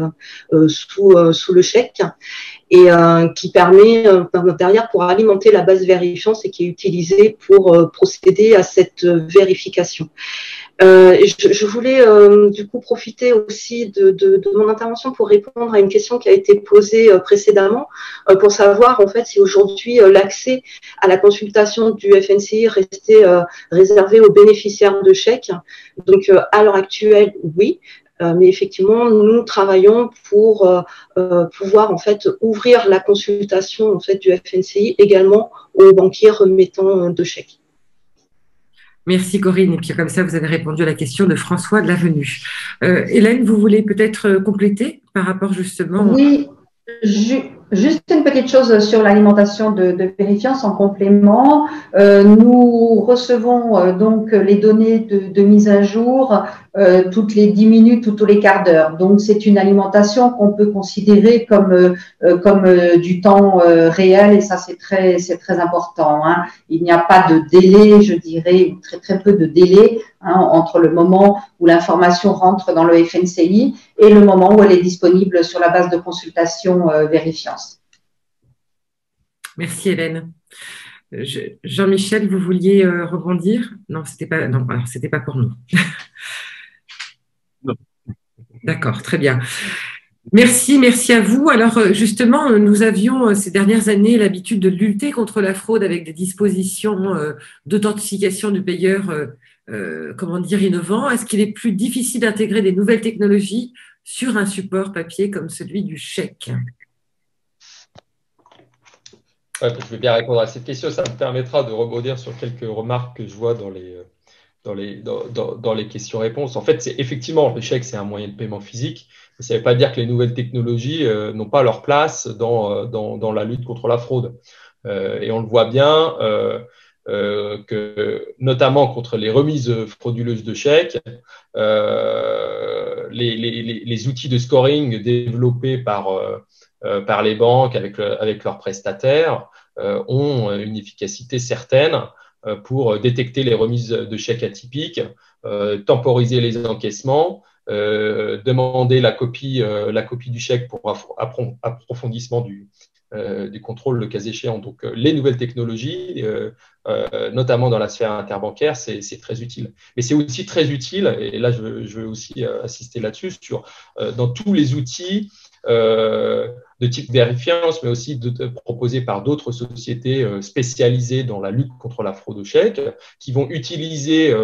sous le chèque, et qui permet derrière pour alimenter la base vérifiance et qui est utilisée pour procéder à cette vérification. Je voulais du coup profiter aussi de mon intervention pour répondre à une question qui a été posée précédemment pour savoir en fait si aujourd'hui l'accès à la consultation du FNCI restait réservé aux bénéficiaires de chèques. Donc à l'heure actuelle, oui. Mais effectivement, nous travaillons pour pouvoir en fait ouvrir la consultation en fait du FNCI également aux banquiers remettants de chèques. Merci Corinne. Et puis comme ça, vous avez répondu à la question de François de Lavenue. Hélène, vous voulez peut-être compléter par rapport justement… Oui, juste une petite chose sur l'alimentation de vérifiance en complément. Nous recevons donc les données de mise à jour toutes les 10 minutes ou tous les quarts d'heure. Donc, c'est une alimentation qu'on peut considérer comme du temps réel et ça, c'est très important. Il n'y a pas de délai, je dirais, ou très peu de délai hein, entre le moment où l'information rentre dans le FNCI et le moment où elle est disponible sur la base de consultation Vérifiance. Merci Hélène. Jean-Michel, vous vouliez rebondir? Non, c'était pas pour nous. D'accord, très bien. Merci à vous. Alors justement, nous avions ces dernières années l'habitude de lutter contre la fraude avec des dispositions d'authentification du payeur, innovants. Est-ce qu'il est plus difficile d'intégrer des nouvelles technologies sur un support papier comme celui du chèque? Je vais bien répondre à cette question. Ça me permettra de rebondir sur quelques remarques que je vois dans les questions-réponses. En fait, effectivement, le chèque, c'est un moyen de paiement physique. Mais ça ne veut pas dire que les nouvelles technologies n'ont pas leur place dans la lutte contre la fraude. Et on le voit bien, que notamment contre les remises frauduleuses de chèques, les outils de scoring développés par les banques avec leurs prestataires ont une efficacité certaine pour détecter les remises de chèques atypiques, temporiser les encaissements, demander la copie du chèque pour approfondissement du contrôle le cas échéant. Donc, les nouvelles technologies, notamment dans la sphère interbancaire, c'est très utile. Mais c'est aussi très utile, et là, je veux aussi insister là-dessus, dans tous les outils de type Vérifiance, mais aussi proposés par d'autres sociétés spécialisées dans la lutte contre la fraude au chèque, qui vont utiliser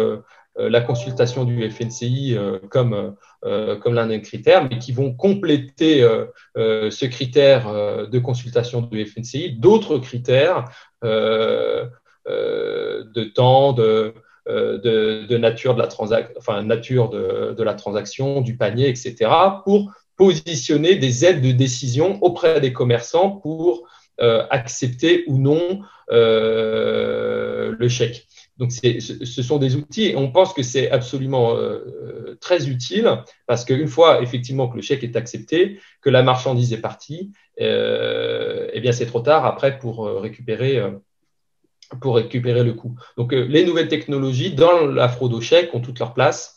la consultation du FNCI comme l'un des critères, mais qui vont compléter ce critère de consultation du FNCI d'autres critères de temps, de nature de la transaction, du panier, etc., pour positionner des aides de décision auprès des commerçants pour accepter ou non le chèque. Donc, ce sont des outils et on pense que c'est absolument très utile parce qu'une fois effectivement que le chèque est accepté, que la marchandise est partie, eh bien c'est trop tard après pour récupérer le coût. Donc, les nouvelles technologies dans la fraude au chèque ont toute leur place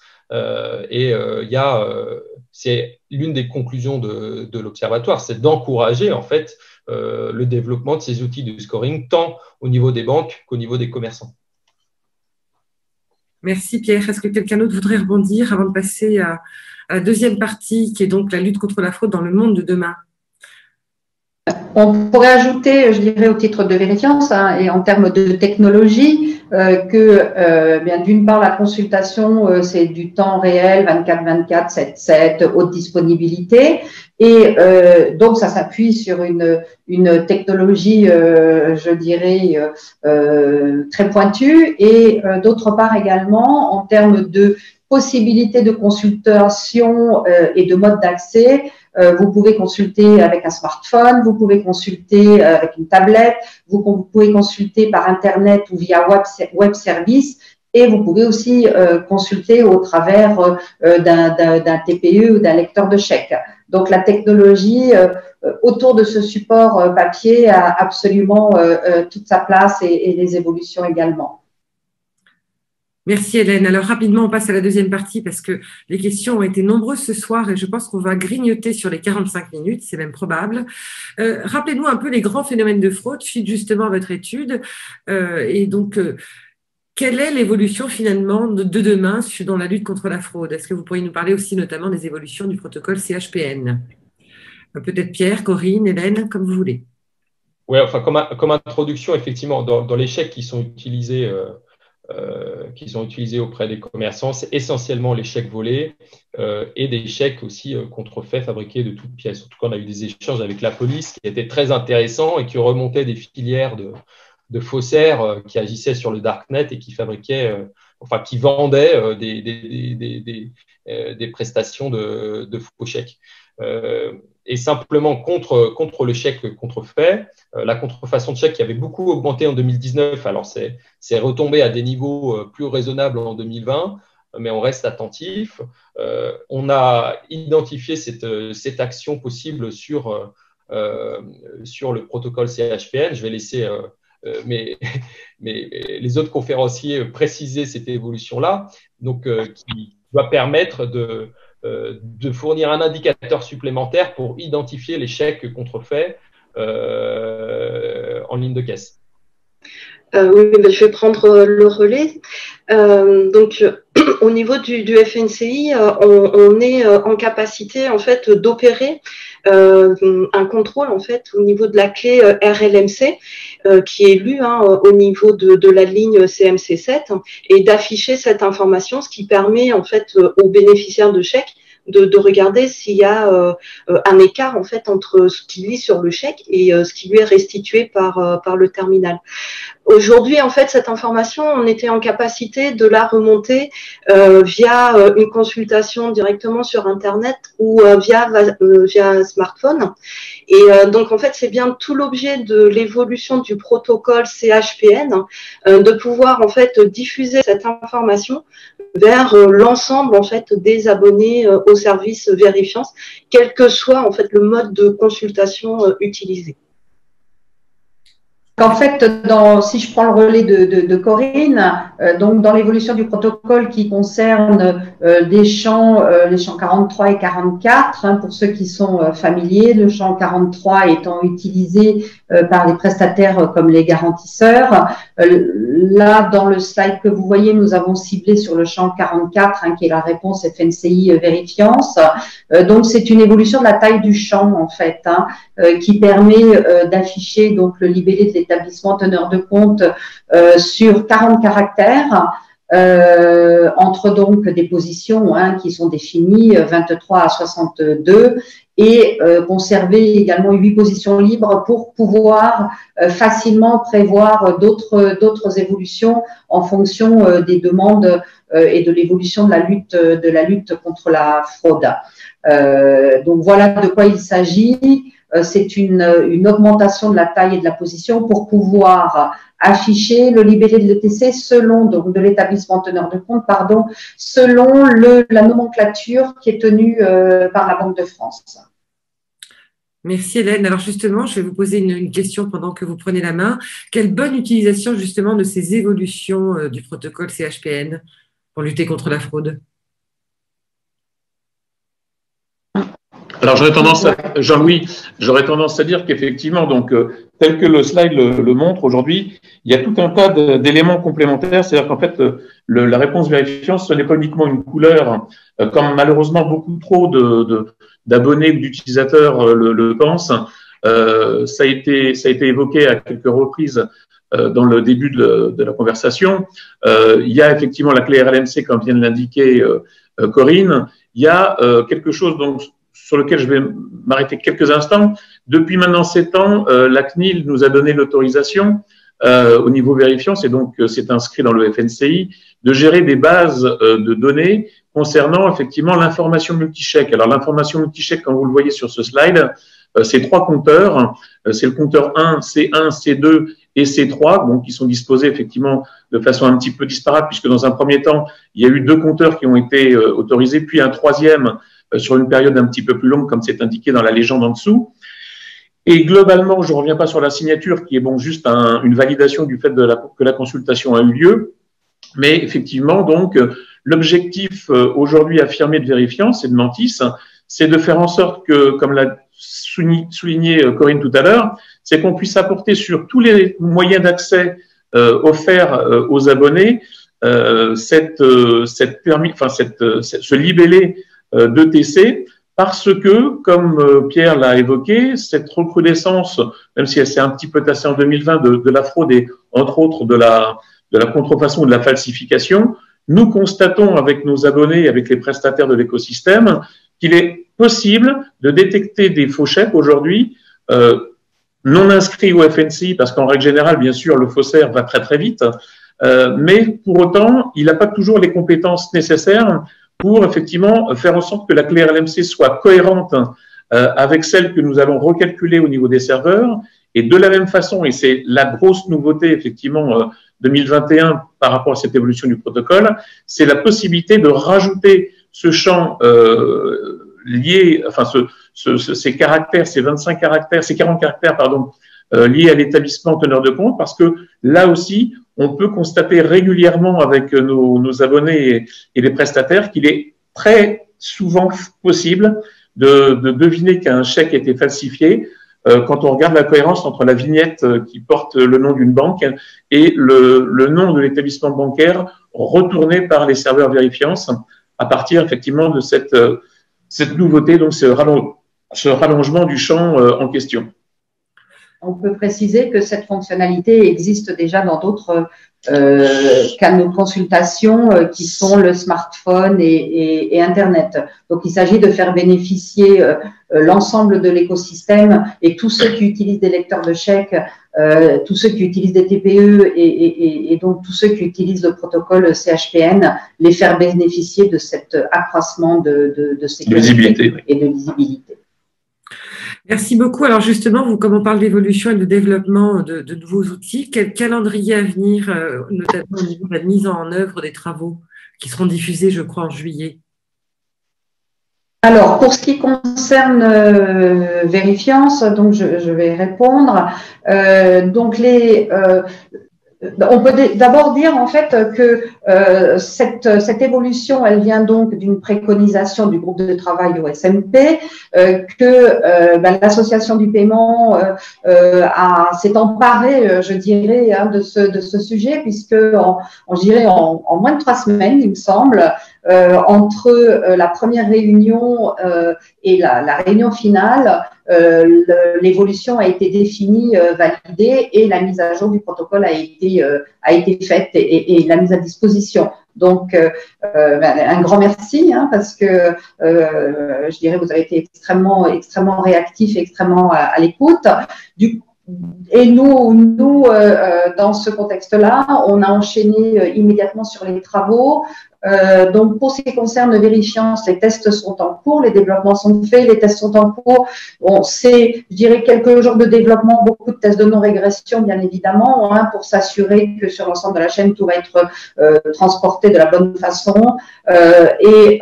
c'est l'une des conclusions de l'Observatoire, c'est d'encourager en fait le développement de ces outils de scoring tant au niveau des banques qu'au niveau des commerçants. Merci Pierre. Est-ce que quelqu'un d'autre voudrait rebondir avant de passer à la deuxième partie qui est donc la lutte contre la fraude dans le monde de demain? On pourrait ajouter, je dirais, au titre de Vérifiance et en termes de technologie, bien d'une part, la consultation, c'est du temps réel, 24/24, 7/7, haute disponibilité. Et donc, ça s'appuie sur une technologie, je dirais, très pointue. Et d'autre part également, en termes de possibilités de consultation et de mode d'accès, vous pouvez consulter avec un smartphone, vous pouvez consulter avec une tablette, vous pouvez consulter par Internet ou via web service et vous pouvez aussi consulter au travers d'un TPE ou d'un lecteur de chèques. Donc, la technologie autour de ce support papier a absolument toute sa place et les évolutions également. Merci Hélène. Alors rapidement, on passe à la deuxième partie parce que les questions ont été nombreuses ce soir et je pense qu'on va grignoter sur les 45 minutes, c'est même probable. Rappelez-nous un peu les grands phénomènes de fraude suite justement à votre étude et donc quelle est l'évolution finalement de demain dans la lutte contre la fraude? Est-ce que vous pourriez nous parler aussi notamment des évolutions du protocole CHPN? Peut-être Pierre, Corinne, Hélène, comme vous voulez. Oui, enfin comme introduction, effectivement, dans les chèques qui sont utilisés auprès des commerçants, c'est essentiellement les chèques volés et des chèques aussi contrefaits, fabriqués de toutes pièces. En tout cas, on a eu des échanges avec la police qui étaient très intéressants et qui remontaient des filières de faussaires qui agissaient sur le darknet et qui fabriquaient, qui vendaient des prestations de faux chèques. Et simplement contre le chèque contrefait, la contrefaçon de chèque qui avait beaucoup augmenté en 2019, alors c'est retombé à des niveaux plus raisonnables en 2020, mais on reste attentif. On a identifié cette action possible sur le protocole CHPN. Je vais laisser mais les autres conférenciers précisaient cette évolution-là, donc qui doit permettre de fournir un indicateur supplémentaire pour identifier les chèques contrefaits en ligne de caisse. Oui, ben, je vais prendre le relais. Donc, au niveau du FNCI, on est en capacité en fait d'opérer un contrôle en fait au niveau de la clé RLMC qui est lue au niveau de la ligne CMC7 et d'afficher cette information, ce qui permet en fait aux bénéficiaires de chèques de regarder s'il y a un écart en fait entre ce qui lit sur le chèque et ce qui lui est restitué par le terminal. Aujourd'hui, en fait, cette information, on était en capacité de la remonter via une consultation directement sur Internet ou via smartphone. Et donc, en fait, c'est bien tout l'objet de l'évolution du protocole CHPN de pouvoir en fait diffuser cette information vers l'ensemble en fait des abonnés au service vérifiance, quel que soit en fait le mode de consultation utilisé. En fait, si je prends le relais de Corinne, donc dans l'évolution du protocole qui concerne les champs 43 et 44, pour ceux qui sont familiers, le champ 43 étant utilisé par les prestataires comme les garantisseurs. Là, dans le slide que vous voyez, nous avons ciblé sur le champ 44, qui est la réponse FNCI vérifiance. Donc, c'est une évolution de la taille du champ, en fait, qui permet d'afficher donc le libellé de l'établissement teneur de compte sur 40 caractères, entre donc des positions qui sont définies 23 à 62 et conserver également 8 positions libres pour pouvoir facilement prévoir d'autres évolutions en fonction des demandes et de l'évolution de la lutte contre la fraude. Donc voilà de quoi il s'agit. C'est une augmentation de la taille et de la position pour pouvoir afficher le libellé de l'ETC selon, donc de l'établissement teneur de compte, pardon, selon la nomenclature qui est tenue par la Banque de France. Merci Hélène. Alors justement, je vais vous poser une question pendant que vous prenez la main. Quelle bonne utilisation justement de ces évolutions du protocole CHPN pour lutter contre la fraude? Alors, Jean-Louis, j'aurais tendance à dire qu'effectivement, donc, tel que le slide le montre aujourd'hui, il y a tout un tas d'éléments complémentaires. C'est-à-dire qu'en fait, la réponse vérifiance, ce n'est pas uniquement une couleur, comme malheureusement beaucoup trop d'abonnés ou d'utilisateurs le pensent. Ça a été évoqué à quelques reprises dans le début de la conversation. Il y a effectivement la clé RLMC, comme vient de l'indiquer Corinne. Il y a quelque chose donc sur lequel je vais m'arrêter quelques instants. Depuis maintenant 7 ans, la CNIL nous a donné l'autorisation au niveau vérifiance, et donc c'est inscrit dans le FNCI, de gérer des bases de données concernant effectivement l'information multichèque. Alors l'information multichèque, comme vous le voyez sur ce slide, c'est 3 compteurs. C'est le compteur 1, C1, C2 et C3, donc qui sont disposés effectivement de façon un petit peu disparate, puisque dans un premier temps, il y a eu 2 compteurs qui ont été autorisés, puis un 3e sur une période un petit peu plus longue, comme c'est indiqué dans la légende en dessous. Et globalement, je ne reviens pas sur la signature, qui est bon juste une validation du fait que la consultation a eu lieu. Mais effectivement, donc, l'objectif aujourd'hui affirmé de Vérifiance et de Mantis, c'est de faire en sorte que, comme l'a souligné Corinne tout à l'heure, c'est qu'on puisse apporter sur tous les moyens d'accès offerts aux abonnés ce libellé d'ETC, parce que, comme Pierre l'a évoqué, cette recrudescence, même si elle s'est un petit peu tassée en 2020, de la fraude et entre autres de la contrefaçon ou de la falsification, nous constatons avec nos abonnés, avec les prestataires de l'écosystème, qu'il est possible de détecter des faux chèques aujourd'hui, non inscrits au FNCI, parce qu'en règle générale, bien sûr, le faussaire va très très vite, mais pour autant, il n'a pas toujours les compétences nécessaires pour effectivement faire en sorte que la clé RLMC soit cohérente avec celle que nous allons recalculer au niveau des serveurs. Et de la même façon, et c'est la grosse nouveauté effectivement 2021 par rapport à cette évolution du protocole, c'est la possibilité de rajouter ce champ lié, enfin ces caractères, ces 25 caractères, ces 40 caractères, pardon, liées à l'établissement teneur de compte, parce que là aussi, on peut constater régulièrement avec nos abonnés et les prestataires qu'il est très souvent possible de deviner qu'un chèque a été falsifié quand on regarde la cohérence entre la vignette qui porte le nom d'une banque et le nom de l'établissement bancaire retourné par les serveurs vérifiants à partir effectivement de cette nouveauté, donc ce rallongement du champ en question. On peut préciser que cette fonctionnalité existe déjà dans d'autres canaux de consultation qui sont le smartphone et Internet. Donc, il s'agit de faire bénéficier l'ensemble de l'écosystème et tous ceux qui utilisent des lecteurs de chèques, tous ceux qui utilisent des TPE et donc tous ceux qui utilisent le protocole CHPN, les faire bénéficier de cet accroissement de sécurité et de lisibilité. Merci beaucoup. Alors justement, comme on parle d'évolution et de développement de nouveaux outils, quel calendrier à venir, notamment au niveau de la mise en œuvre des travaux qui seront diffusés, je crois, en juillet? Alors, pour ce qui concerne Verifiance, donc je vais répondre. On peut d'abord dire en fait que cette évolution, elle vient donc d'une préconisation du groupe de travail au SMP, que l'association du paiement s'est emparée, je dirais, de ce sujet, puisque en moins de 3 semaines, il me semble, entre la première réunion et la réunion finale, l'évolution a été définie, validée, et la mise à jour du protocole a été faite et la mise à disposition. Donc, un grand merci, parce que je dirais vous avez été extrêmement réactifs et extrêmement à l'écoute. Et nous, dans ce contexte-là, on a enchaîné immédiatement sur les travaux. Donc, pour ce qui concerne Verifiance, les tests sont en cours, les développements sont faits, les tests sont en cours. Bon, c'est, je dirais, quelques jours de développement, beaucoup de tests de non-régression, bien évidemment, pour s'assurer que sur l'ensemble de la chaîne, tout va être transporté de la bonne façon. Il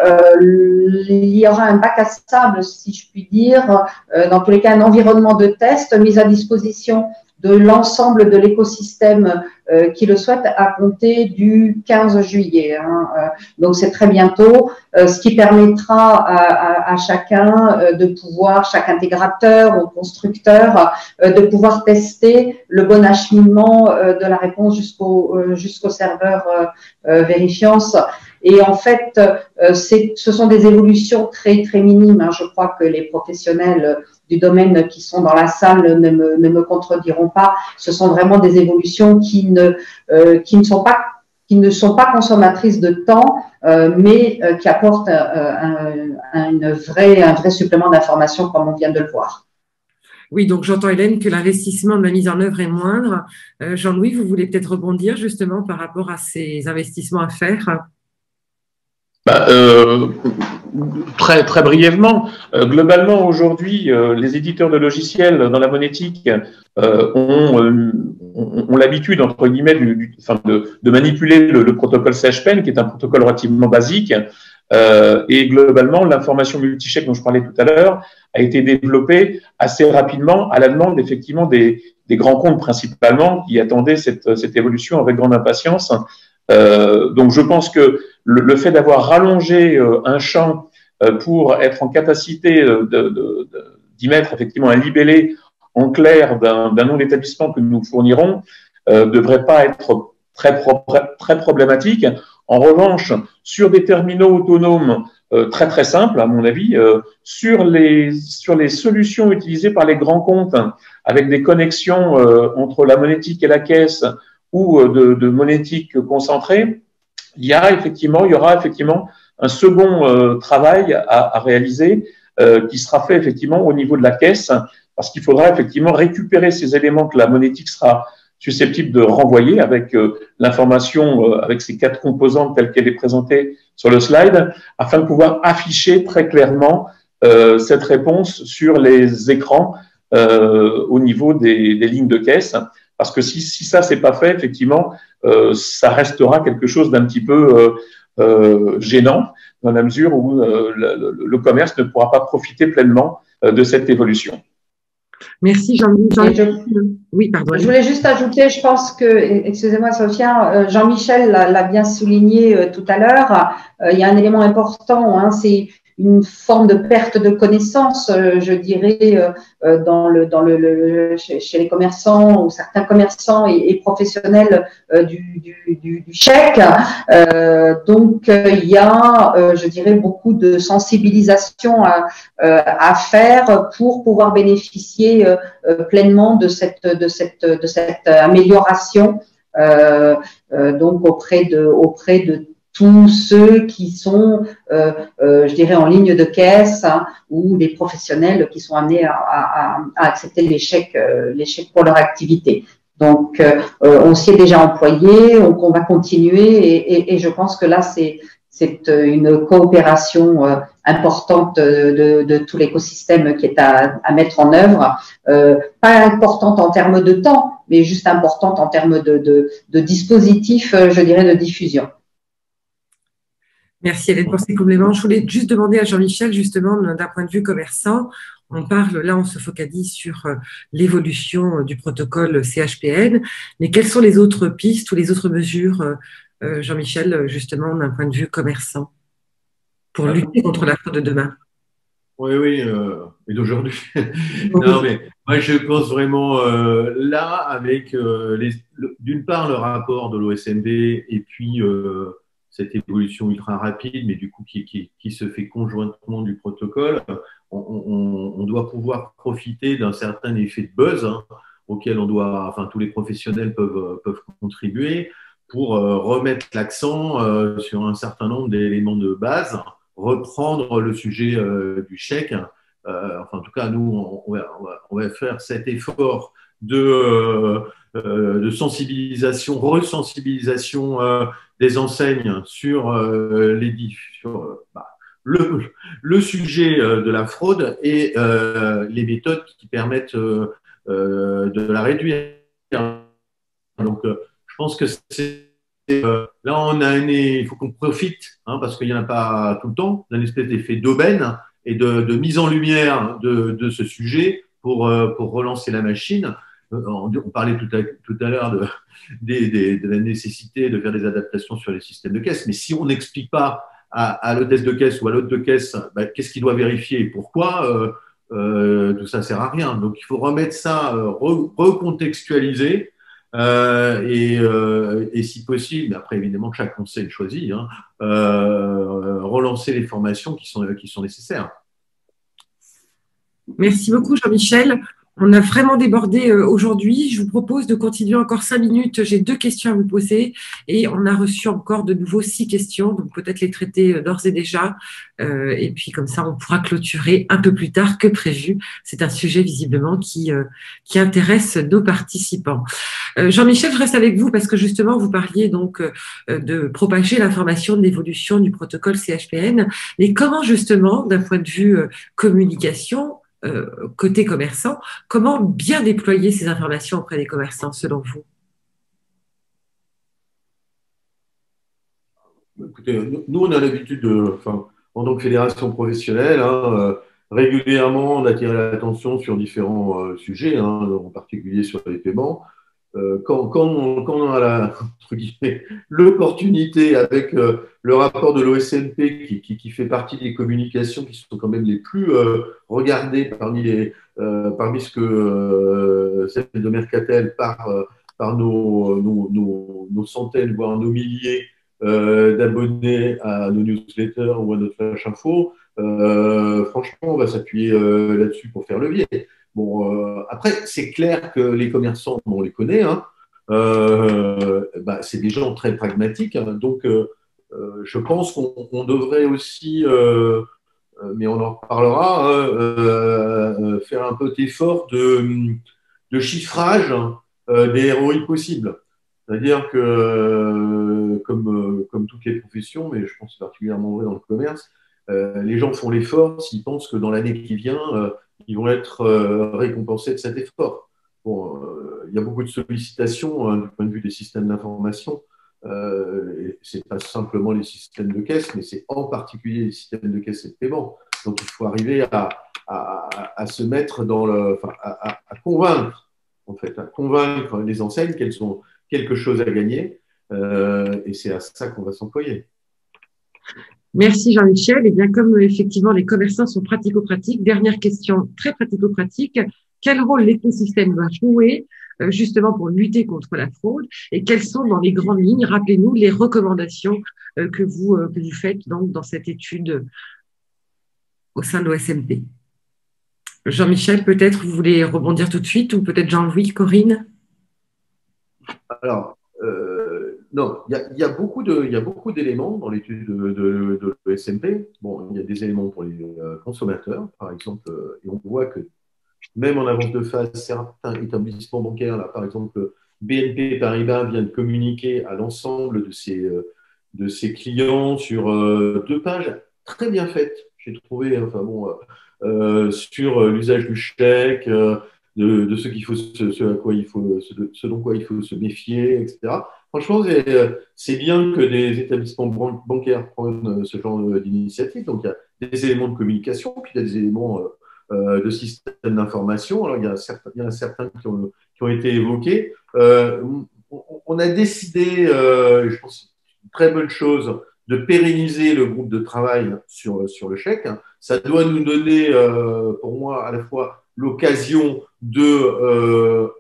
y aura un bac à sable, si je puis dire, dans tous les cas, un environnement de test mis à disposition de l'ensemble de l'écosystème qui le souhaite à compter du 15 juillet. Donc, c'est très bientôt, ce qui permettra à chacun de pouvoir, chaque intégrateur ou constructeur, de pouvoir tester le bon acheminement de la réponse jusqu'au serveur Verifiance. Et en fait, ce sont des évolutions très, très minimes. Je crois que les professionnels du domaine qui sont dans la salle ne me contrediront pas. Ce sont vraiment des évolutions qui ne sont pas consommatrices de temps, mais qui apportent un vrai supplément d'information, comme on vient de le voir. Oui, donc j'entends, Hélène, que l'investissement de la mise en œuvre est moindre. Jean-Louis, vous voulez peut-être rebondir justement par rapport à ces investissements à faire? Très, très brièvement, globalement, aujourd'hui, les éditeurs de logiciels dans la monétique ont l'habitude, entre guillemets, de manipuler le protocole CHPN, qui est un protocole relativement basique. Et globalement, l'information multichèque dont je parlais tout à l'heure a été développée assez rapidement à la demande, effectivement, des grands comptes principalement, qui attendaient cette évolution avec grande impatience. Donc, je pense que le fait d'avoir rallongé un champ pour être en capacité d'y mettre effectivement un libellé en clair d'un nom d'établissement que nous fournirons devrait pas être très problématique. En revanche, sur des terminaux autonomes très très simples, à mon avis, sur les solutions utilisées par les grands comptes avec des connexions entre la monétique et la caisse ou de monétique concentrée, il y aura effectivement un second travail à réaliser qui sera fait effectivement au niveau de la caisse, parce qu'il faudra effectivement récupérer ces éléments que la monétique sera susceptible de renvoyer avec l'information, avec ces 4 composantes telles qu'elle est présentée sur le slide, afin de pouvoir afficher très clairement cette réponse sur les écrans au niveau des lignes de caisse. Parce que si ça c'est pas fait, effectivement, ça restera quelque chose d'un petit peu gênant, dans la mesure où le commerce ne pourra pas profiter pleinement de cette évolution. Merci Jean-Michel. Oui, pardon. Je voulais juste ajouter, je pense que, excusez-moi Sophia, Jean-Michel l'a bien souligné tout à l'heure, il y a un élément important, hein, c'est une forme de perte de connaissance, je dirais, chez les commerçants ou certains commerçants et professionnels du chèque. Donc, il y a, je dirais, beaucoup de sensibilisation à faire pour pouvoir bénéficier pleinement de cette amélioration, donc auprès de tous ceux qui sont, je dirais, en ligne de caisse, hein, ou des professionnels qui sont amenés à accepter les chèques pour leur activité. Donc, on s'y est déjà employé, on va continuer, et je pense que là, c'est une coopération importante de tout l'écosystème qui est à mettre en œuvre, pas importante en termes de temps, mais juste importante en termes de dispositifs, je dirais, de diffusion. Merci Hélène pour ces compléments. Je voulais juste demander à Jean-Michel, justement, d'un point de vue commerçant, on se focalise sur l'évolution du protocole CHPN, mais quelles sont les autres pistes ou les autres mesures, Jean-Michel, justement, d'un point de vue commerçant, pour lutter contre la fraude de demain? Oui, et d'aujourd'hui. Non, mais moi, je pense vraiment là, avec d'une part le rapport de l'OSMB et puis cette évolution ultra rapide, mais du coup qui se fait conjointement du protocole, on doit pouvoir profiter d'un certain effet de buzz, hein, auquel tous les professionnels peuvent contribuer pour remettre l'accent sur un certain nombre d'éléments de base, reprendre le sujet du chèque. En tout cas, nous, on va faire cet effort de sensibilisation, resensibilisation des enseignes sur le sujet de la fraude et les méthodes qui permettent de la réduire. Donc, je pense que là, il faut qu'on profite, hein, parce qu'il n'y en a pas tout le temps, d'un espèce d'effet d'aubaine et de mise en lumière de ce sujet pour relancer la machine. On parlait tout à l'heure de la nécessité de faire des adaptations sur les systèmes de caisse, mais si on n'explique pas à l'hôtesse de caisse ou à l'hôte de caisse qu'est-ce qu'il doit vérifier et pourquoi, tout ça ne sert à rien. Donc, il faut remettre ça, recontextualiser. Et si possible, après évidemment chaque conseil choisit, hein, relancer les formations qui sont nécessaires. Merci beaucoup Jean-Michel. On a vraiment débordé aujourd'hui. Je vous propose de continuer encore 5 minutes. J'ai 2 questions à vous poser et on a reçu encore de nouveau 6 questions, donc peut-être les traiter d'ores et déjà. Et puis comme ça, on pourra clôturer un peu plus tard que prévu. C'est un sujet visiblement qui intéresse nos participants. Jean-Michel, je reste avec vous parce que justement, vous parliez donc de propager l'information de l'évolution du protocole CHPN. Mais comment justement, d'un point de vue communication, côté commerçant, comment bien déployer ces informations auprès des commerçants, selon vous? Écoutez, nous, on a l'habitude, en tant que fédération professionnelle, hein, régulièrement d'attirer l'attention sur différents sujets, hein, en particulier sur les paiements. Quand on a l'opportunité avec le rapport de l'OSNP qui fait partie des communications qui sont quand même les plus regardées parmi ce que celle de Mercatel par nos centaines, voire nos milliers d'abonnés à nos newsletters ou à notre flash info, franchement, on va s'appuyer là-dessus pour faire levier. Bon, après, c'est clair que les commerçants, on les connaît, hein, c'est des gens très pragmatiques, hein, donc je pense qu'on devrait aussi, mais on en reparlera, faire un peu d'effort de chiffrage des ROI possibles. C'est-à-dire que, comme toutes les professions, mais je pense particulièrement vrai dans le commerce, les gens font l'effort s'ils pensent que dans l'année qui vient, ils vont être récompensés de cet effort. Bon, il y a beaucoup de sollicitations du point de vue des systèmes d'information. Ce n'est pas simplement les systèmes de caisse, mais c'est en particulier les systèmes de caisse et de paiement. Donc, il faut arriver à se mettre dans à convaincre, en fait, à convaincre les enseignes qu'elles ont quelque chose à gagner. Et c'est à ça qu'on va s'employer. Merci Jean-Michel. Et bien, comme effectivement les commerçants sont pratico-pratiques, dernière question très pratico-pratique. Quel rôle l'écosystème va jouer justement pour lutter contre la fraude et quelles sont dans les grandes lignes, rappelez-nous, les recommandations que vous faites donc, dans cette étude au sein de l'OSMP. Jean-Michel, peut-être vous voulez rebondir tout de suite ou peut-être Jean-Louis, Corinne? Alors, non, il y a beaucoup d'éléments dans l'étude de l'ESMP. Bon, il y a des éléments pour les consommateurs, par exemple, et on voit que même en avance de phase, certains établissements bancaires, là, par exemple, BNP Paribas vient de communiquer à l'ensemble de ses clients sur 2 pages très bien faites, j'ai trouvé, enfin bon, sur l'usage du chèque, de ce qu'il faut, ce dont quoi il faut se méfier, etc. Franchement, c'est bien que des établissements bancaires prennent ce genre d'initiative. Donc, il y a des éléments de communication, puis il y a des éléments de système d'information. Alors, il y en a certains qui ont été évoqués. On a décidé, je pense, une très bonne chose, de pérenniser le groupe de travail sur le chèque. Ça doit nous donner, pour moi, à la fois l'occasion de,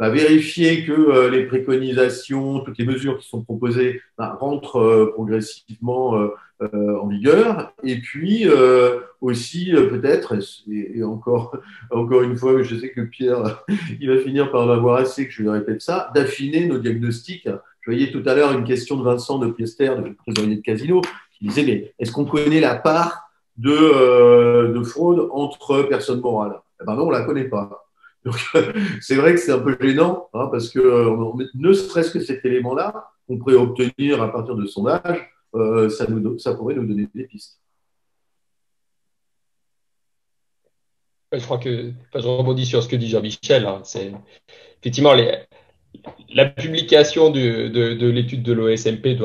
vérifier que les préconisations, toutes les mesures qui sont proposées rentrent progressivement en vigueur. Et puis aussi, peut-être, et encore une fois, je sais que Pierre, il va finir par en avoir assez que je lui répète ça, d'affiner nos diagnostics. Je voyais tout à l'heure une question de Vincent de Priester, de trésorier de Casino, qui disait, mais est-ce qu'on connaît la part de fraude entre personnes morales? Eh ben non, on ne la connaît pas. Donc, c'est vrai que c'est un peu gênant, parce que ne serait-ce que cet élément-là, qu'on pourrait obtenir à partir de sondage, ça pourrait nous donner des pistes. Je crois que, je rebondis sur ce que dit Jean-Michel. C'est effectivement la publication de l'étude de l'OSMP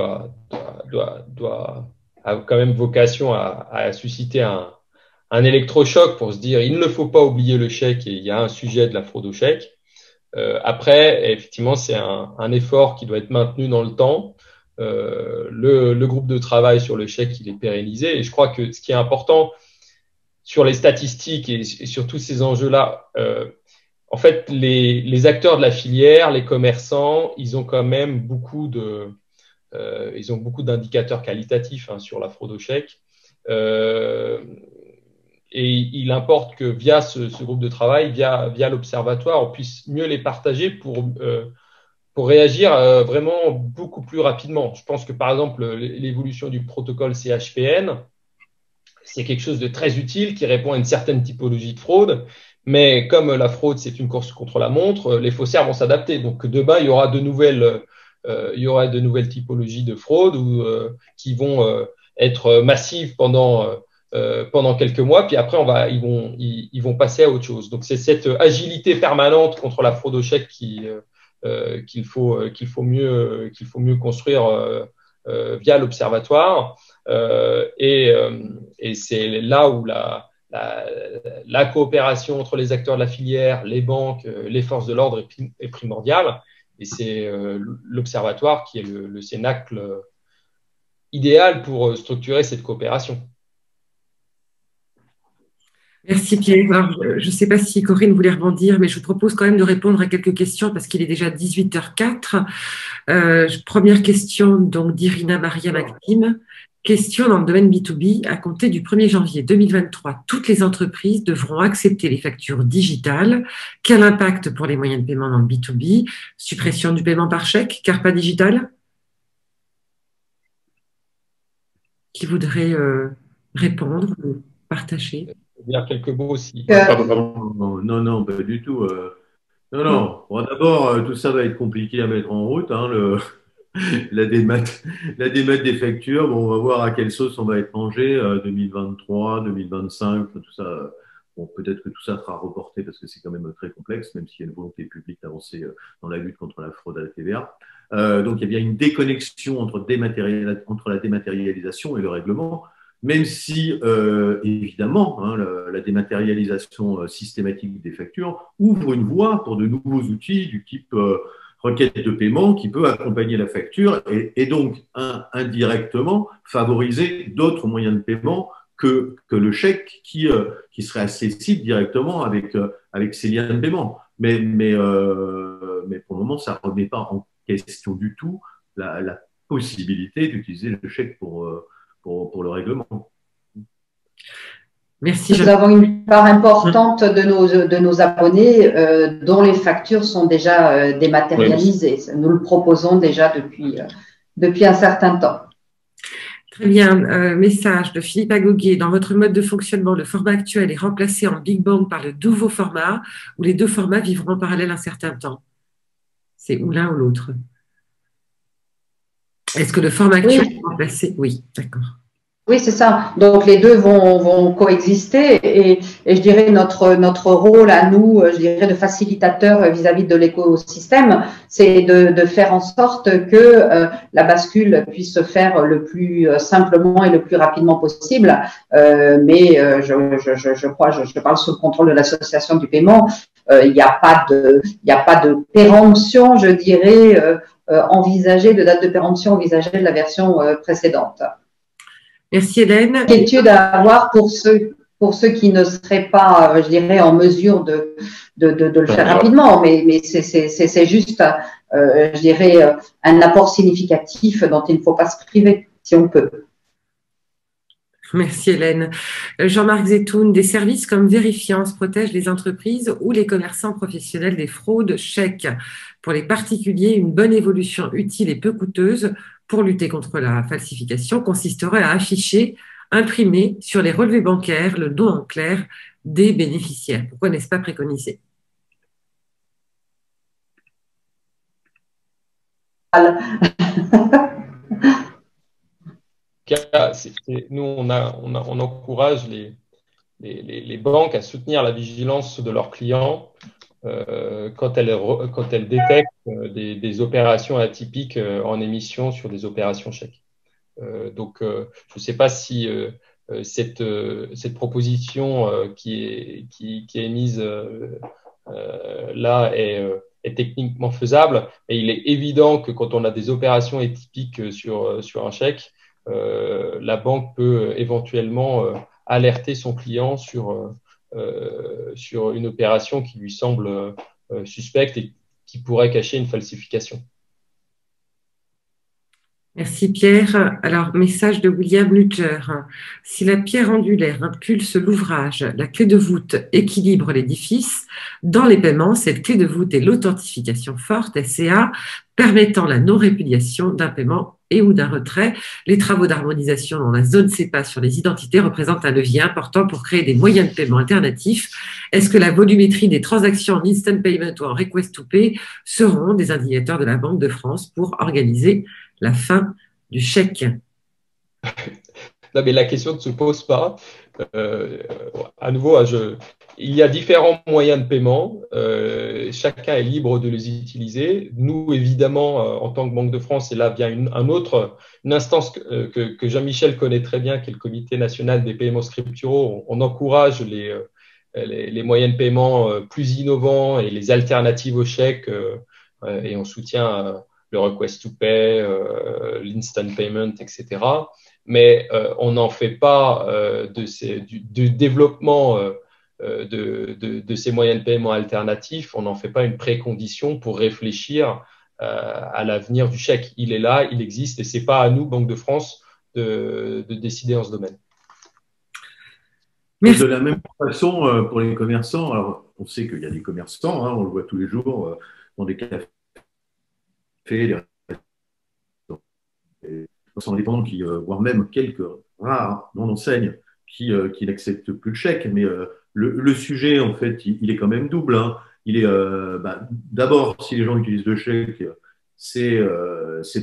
a quand même vocation à susciter un électrochoc pour se dire il ne faut pas oublier le chèque et il y a un sujet de la fraude au chèque. Après, effectivement, c'est un effort qui doit être maintenu dans le temps. Le groupe de travail sur le chèque, il est pérennisé. Et je crois que ce qui est important sur les statistiques et sur tous ces enjeux-là, en fait, les acteurs de la filière, les commerçants, ils ont quand même beaucoup d'indicateurs qualitatifs sur la fraude au chèque. Et il importe que via ce groupe de travail, via l'observatoire, on puisse mieux les partager pour réagir vraiment beaucoup plus rapidement. Je pense que par exemple, l'évolution du protocole CHPN, c'est quelque chose de très utile qui répond à une certaine typologie de fraude. Mais comme la fraude, c'est une course contre la montre, les faussaires vont s'adapter. Donc demain, il y aura de nouvelles typologies de fraude qui vont être massives pendant quelques mois, puis après ils vont passer à autre chose. Donc c'est cette agilité permanente contre la fraude au chèque qu'il faut mieux construire via l'observatoire. Et c'est là où la coopération entre les acteurs de la filière, les banques, les forces de l'ordre est primordiale. Et c'est l'observatoire qui est le cénacle idéal pour structurer cette coopération. Merci Pierre. Alors, je ne sais pas si Corinne voulait rebondir, mais je vous propose quand même de répondre à quelques questions parce qu'il est déjà 18h04. Première question donc d'Irina Maria Maxime. Question dans le domaine B2B. À compter du 1er janvier 2023, toutes les entreprises devront accepter les factures digitales. Quel impact pour les moyens de paiement dans le B2B? Suppression du paiement par chèque, carte pas digitale? Qui voudrait répondre ou partager? Dire quelques mots aussi. Non, pas du tout. Non. Bon, d'abord, tout ça va être compliqué à mettre en route. La démat des factures. Bon, on va voir à quelle sauce on va être mangé 2023, 2025, tout ça. Bon, peut-être que tout ça sera reporté parce que c'est quand même très complexe, même s'il y a une volonté publique d'avancer dans la lutte contre la fraude à la TVA. Donc, il y a bien une déconnexion entre la dématérialisation et le règlement. même si, évidemment, hein, la dématérialisation systématique des factures ouvre une voie pour de nouveaux outils du type requête de paiement qui peut accompagner la facture et donc indirectement favoriser d'autres moyens de paiement que le chèque qui serait accessible directement avec ces liens de paiement. Mais pour le moment, ça ne remet pas en question du tout la possibilité d'utiliser le chèque pour le règlement. Merci. Nous avons une part importante de nos abonnés dont les factures sont déjà dématérialisées. Oui. Nous le proposons déjà depuis un certain temps. Très bien. Message de Philippe Agoguet. Dans votre mode de fonctionnement, le format actuel est remplacé en Big Bang par le nouveau format où les deux formats vivront en parallèle un certain temps. C'est ou l'un ou l'autre. Est-ce que le format actuel est remplacé? Oui, d'accord. Oui, c'est ça. Donc, les deux vont coexister et je dirais notre rôle à nous, je dirais, de facilitateur vis-à-vis de l'écosystème, c'est de faire en sorte que la bascule puisse se faire le plus simplement et le plus rapidement possible. Mais je crois, je parle sous le contrôle de l'association du paiement. Il n'y a pas de péremption, je dirais, envisagée, de date de péremption envisagée de la version précédente. Merci Hélène. Étude à avoir pour ceux qui ne seraient pas, je dirais, en mesure de le faire rapidement, mais c'est juste, je dirais, un apport significatif dont il ne faut pas se priver, si on peut. Merci Hélène. Jean-Marc Zetoun, des services comme Vérifiance protègent les entreprises ou les commerçants professionnels des fraudes chèques. Pour les particuliers, une bonne évolution utile et peu coûteuse pour lutter contre la falsification consisterait à afficher, imprimer sur les relevés bancaires le nom en clair des bénéficiaires. Pourquoi n'est-ce pas préconisé? Nous, on encourage les banques à soutenir la vigilance de leurs clients quand elles détectent des opérations atypiques en émission sur des opérations chèques. Donc, je ne sais pas si cette proposition qui est mise là est techniquement faisable, mais il est évident que quand on a des opérations atypiques sur un chèque, la banque peut éventuellement alerter son client sur une opération qui lui semble suspecte et qui pourrait cacher une falsification. Merci Pierre. Alors, message de William Lutcher. Si la pierre angulaire impulse l'ouvrage, la clé de voûte équilibre l'édifice, dans les paiements, cette clé de voûte est l'authentification forte, SCA, permettant la non-répudiation d'un paiement et ou d'un retrait. Les travaux d'harmonisation dans la zone CEPA sur les identités représentent un levier important pour créer des moyens de paiement alternatifs. Est-ce que la volumétrie des transactions en instant payment ou en request to pay seront des indicateurs de la Banque de France pour organiser la fin du chèque? Non, mais la question ne se pose pas. À nouveau, il y a différents moyens de paiement. Chacun est libre de les utiliser. Nous, évidemment, en tant que Banque de France, et là vient une instance que Jean-Michel connaît très bien, qui est le Comité national des paiements scripturaux. On encourage les moyens de paiement plus innovants et les alternatives au chèque, et on soutient le request to pay, l'instant payment, etc. Mais on n'en fait pas du développement de ces moyens de paiement alternatifs, on n'en fait pas une précondition pour réfléchir à l'avenir du chèque. Il est là, il existe, et ce n'est pas à nous, Banque de France, de décider en ce domaine. Et de la même façon, pour les commerçants, alors on sait qu'il y a des commerçants, hein, on le voit tous les jours dans des cafés, les commerçants indépendants, voire même quelques rares non-enseignes qui n'acceptent plus le chèque. Mais le sujet, en fait, il est quand même double. Hein. Il est d'abord, si les gens utilisent le chèque, c'est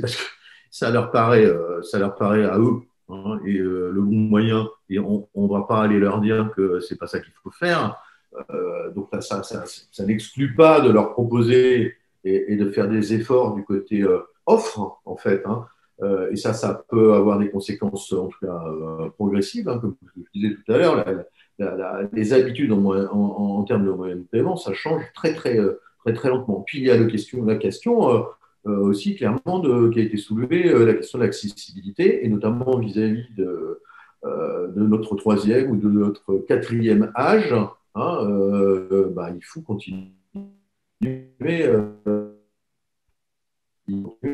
parce que ça leur paraît à eux, hein, et le bon moyen. Et on ne va pas aller leur dire que c'est pas ça qu'il faut faire. Donc là, ça n'exclut pas de leur proposer et de faire des efforts du côté offre, en fait. Hein. et ça peut avoir des conséquences, en tout cas progressives, hein, comme je disais tout à l'heure. Les habitudes en termes de moyens de paiement, ça change très lentement. Puis il y a la question aussi clairement qui a été soulevée, la question de l'accessibilité, et notamment vis-à-vis de notre 3e ou de notre 4e âge. Hein, il faut continuer à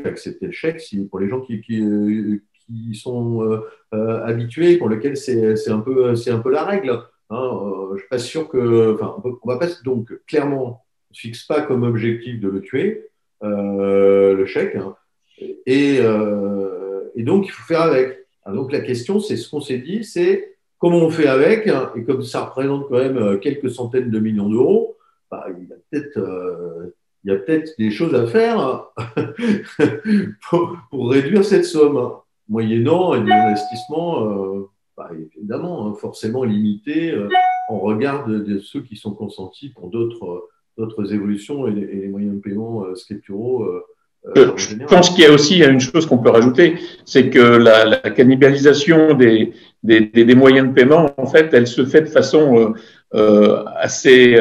accepter le chèque pour les gens qui sont habitués, pour lesquels c'est un peu la règle. Hein, je ne suis pas sûr on va pas, donc clairement, on ne se fixe pas comme objectif de le tuer, le chèque, hein, et donc il faut faire avec. Donc la question, c'est ce qu'on s'est dit, c'est comment on fait avec, hein, et comme ça représente quand même quelques centaines de millions d'euros, il y a peut-être des choses à faire pour réduire cette somme, hein, moyennant des investissements évidemment forcément limités en regard de ceux qui sont consentis pour d'autres évolutions et les moyens de paiement scripturaux. Je pense qu'il y a aussi une chose qu'on peut rajouter, c'est que la cannibalisation des moyens de paiement, en fait, elle se fait de façon assez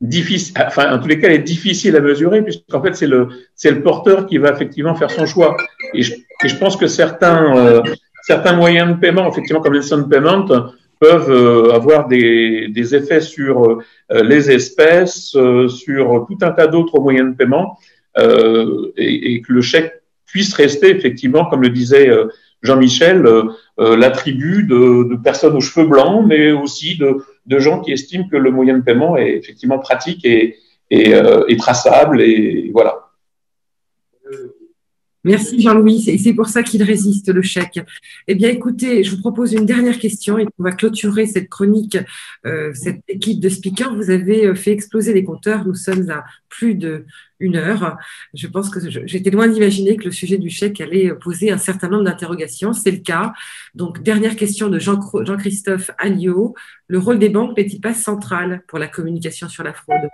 difficile, enfin, en tous les cas, elle est difficile à mesurer, puisqu'en fait, c'est le porteur qui va effectivement faire son choix. Et je pense que certains moyens de paiement, effectivement, comme l'instant payment, peuvent avoir des effets sur les espèces, sur tout un tas d'autres moyens de paiement, et que le chèque puisse rester, effectivement, comme le disait Jean-Michel, l'attribut de personnes aux cheveux blancs, mais aussi de gens qui estiment que le moyen de paiement est effectivement pratique et traçable, et voilà. Merci Jean-Louis, c'est pour ça qu'il résiste, le chèque. Eh bien, écoutez, je vous propose une dernière question et on va clôturer cette chronique, cette équipe de speakers. Vous avez fait exploser les compteurs, nous sommes à plus d'1 heure. Je pense que j'étais loin d'imaginer que le sujet du chèque allait poser un certain nombre d'interrogations. C'est le cas. Donc, dernière question de Jean-Christophe Alliot. Le rôle des banques n'est-il pas central pour la communication sur la fraude ?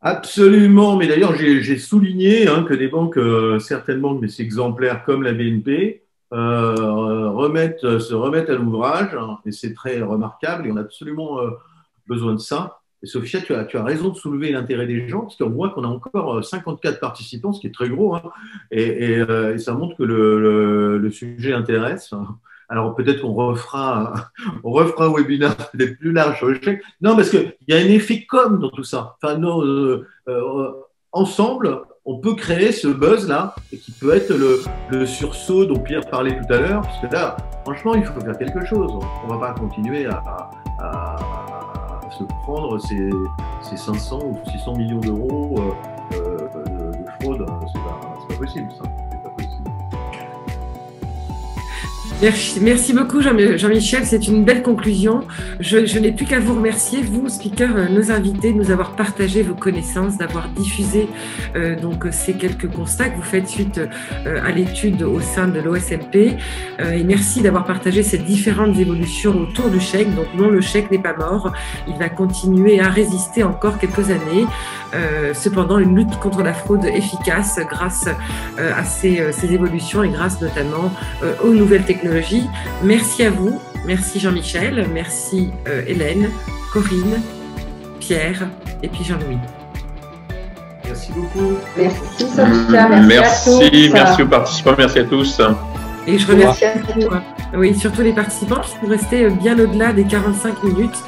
Absolument, mais d'ailleurs j'ai souligné que des banques, certaines banques, mais c'est exemplaire comme la BNP, se remettent à l'ouvrage, hein, et c'est très remarquable et on a absolument besoin de ça. Et Sophia, tu as raison de soulever l'intérêt des gens, parce qu'on voit qu'on a encore 54 participants, ce qui est très gros, hein, et ça montre que le sujet intéresse. Alors peut-être qu'on refera un webinaire peut-être plus large sur le chèque. Non, parce qu'il y a un effet com dans tout ça. Enfin, ensemble, on peut créer ce buzz-là, et qui peut être le sursaut dont Pierre parlait tout à l'heure, parce que là, franchement, il faut faire quelque chose. On ne va pas continuer à se prendre ces 500 ou 600 millions d'euros de fraude. C'est pas possible, ça. Merci beaucoup Jean-Michel, c'est une belle conclusion. Je n'ai plus qu'à vous remercier, vous speakers, nos invités, de nous avoir partagé vos connaissances, d'avoir diffusé donc ces quelques constats que vous faites suite à l'étude au sein de l'OSMP, et merci d'avoir partagé ces différentes évolutions autour du chèque. Donc non, le chèque n'est pas mort, il va continuer à résister encore quelques années. Cependant, une lutte contre la fraude efficace grâce à ces évolutions et grâce notamment aux nouvelles technologies. Merci à vous, merci Jean-Michel, merci Hélène, Corinne, Pierre et puis Jean-Louis. Merci beaucoup. Merci Sophia, merci aux participants, merci à tous. Et je remercie surtout les participants qui sont restés bien au-delà des 45 minutes.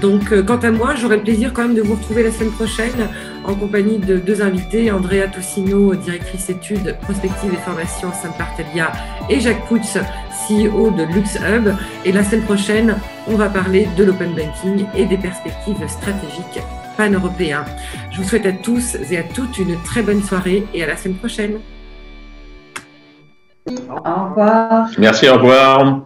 Donc, quant à moi, j'aurai le plaisir quand même de vous retrouver la semaine prochaine en compagnie de 2 invités, Andrea Tossino, directrice études, prospective et formation au sein de Partelia, et Jacques Poutz, CEO de LuxHub. Et la semaine prochaine, on va parler de l'open banking et des perspectives stratégiques pan-européens. Je vous souhaite à tous et à toutes une très bonne soirée et à la semaine prochaine. Au revoir. Merci, au revoir.